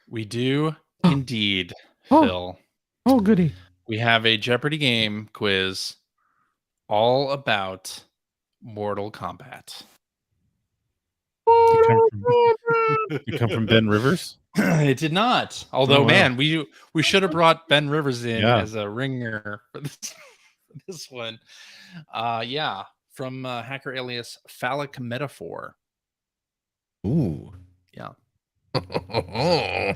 We do indeed, Oh. Phil. Oh, goody. We have a Jeopardy game quiz all about Mortal Kombat. You come from Ben Rivers? It did not. Although, wow. man, we should have brought Ben Rivers in Yeah. as a ringer for this one. Yeah, from hacker alias Phallic Metaphor. Ooh. Yeah. I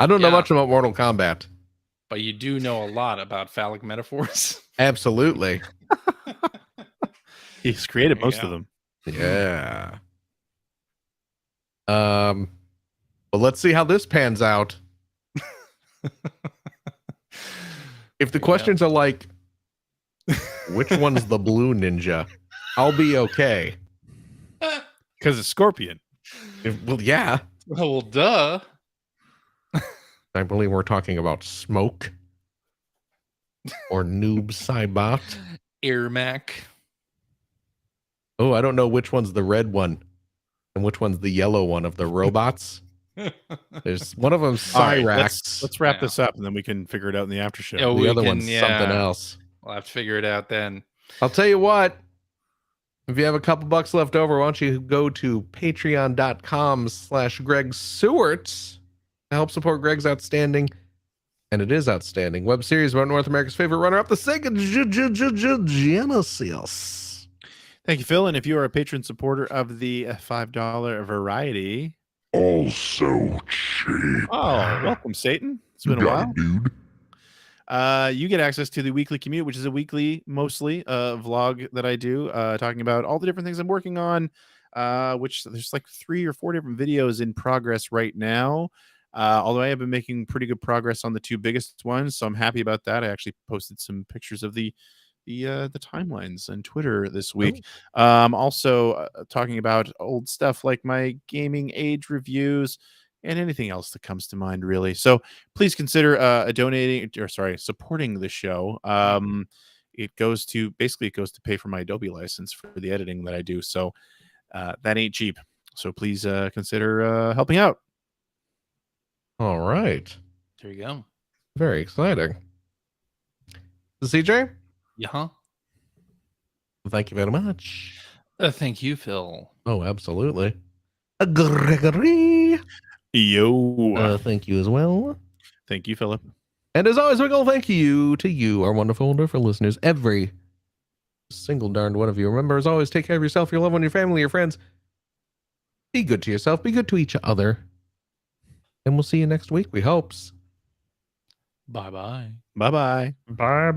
don't know much about Mortal Kombat. But you do know a lot about phallic metaphors. Absolutely. He's created most of them. Yeah. Well, let's see how this pans out. If the questions are like, which one's the blue ninja? I'll be okay. Because it's Scorpion. Well, yeah. Well, duh. I believe we're talking about Smoke or Noob Saibot. Ermac. Oh, I don't know which one's the red one and which one's the yellow one of the robots. There's one of them Cyrax. Right, let's wrap this up and then we can figure it out in the after show. The other one's something else. We'll have to figure it out then. I'll tell you what. If you have a couple bucks left over, why don't you go to patreon.com/Greg Sewart to help support Greg's outstanding, and it is outstanding, web series about North America's favorite runner-up, the Sega Genesis. Thank you, Phil. And if you are a patron supporter of the $5 variety, also cheap. Oh, welcome, Satan. It's been a while, dude. You get access to the Weekly Commute, which is a weekly, mostly vlog that I do, talking about all the different things I'm working on, which there's like 3 or 4 different videos in progress right now. Although I have been making pretty good progress on the 2 biggest ones, so I'm happy about that. I actually posted some pictures of the timelines on Twitter this week. Also talking about old stuff like my gaming age reviews and anything else that comes to mind, really. So please consider supporting the show. It goes to pay for my Adobe license for the editing that I do. So that ain't cheap. So please consider helping out. All right. There you go. Very exciting. CJ? Yeah. Thank you very much. Thank you, Phil. Oh, absolutely. Gregory. Yo. Thank you as well. Thank you, Philip. And as always, Wiggle, thank you to you, our wonderful, wonderful listeners. Every single darned one of you. Remember, as always, take care of yourself, your loved one, your family, your friends. Be good to yourself. Be good to each other. And we'll see you next week, we hopes. Bye-bye. Bye-bye. Bye-bye.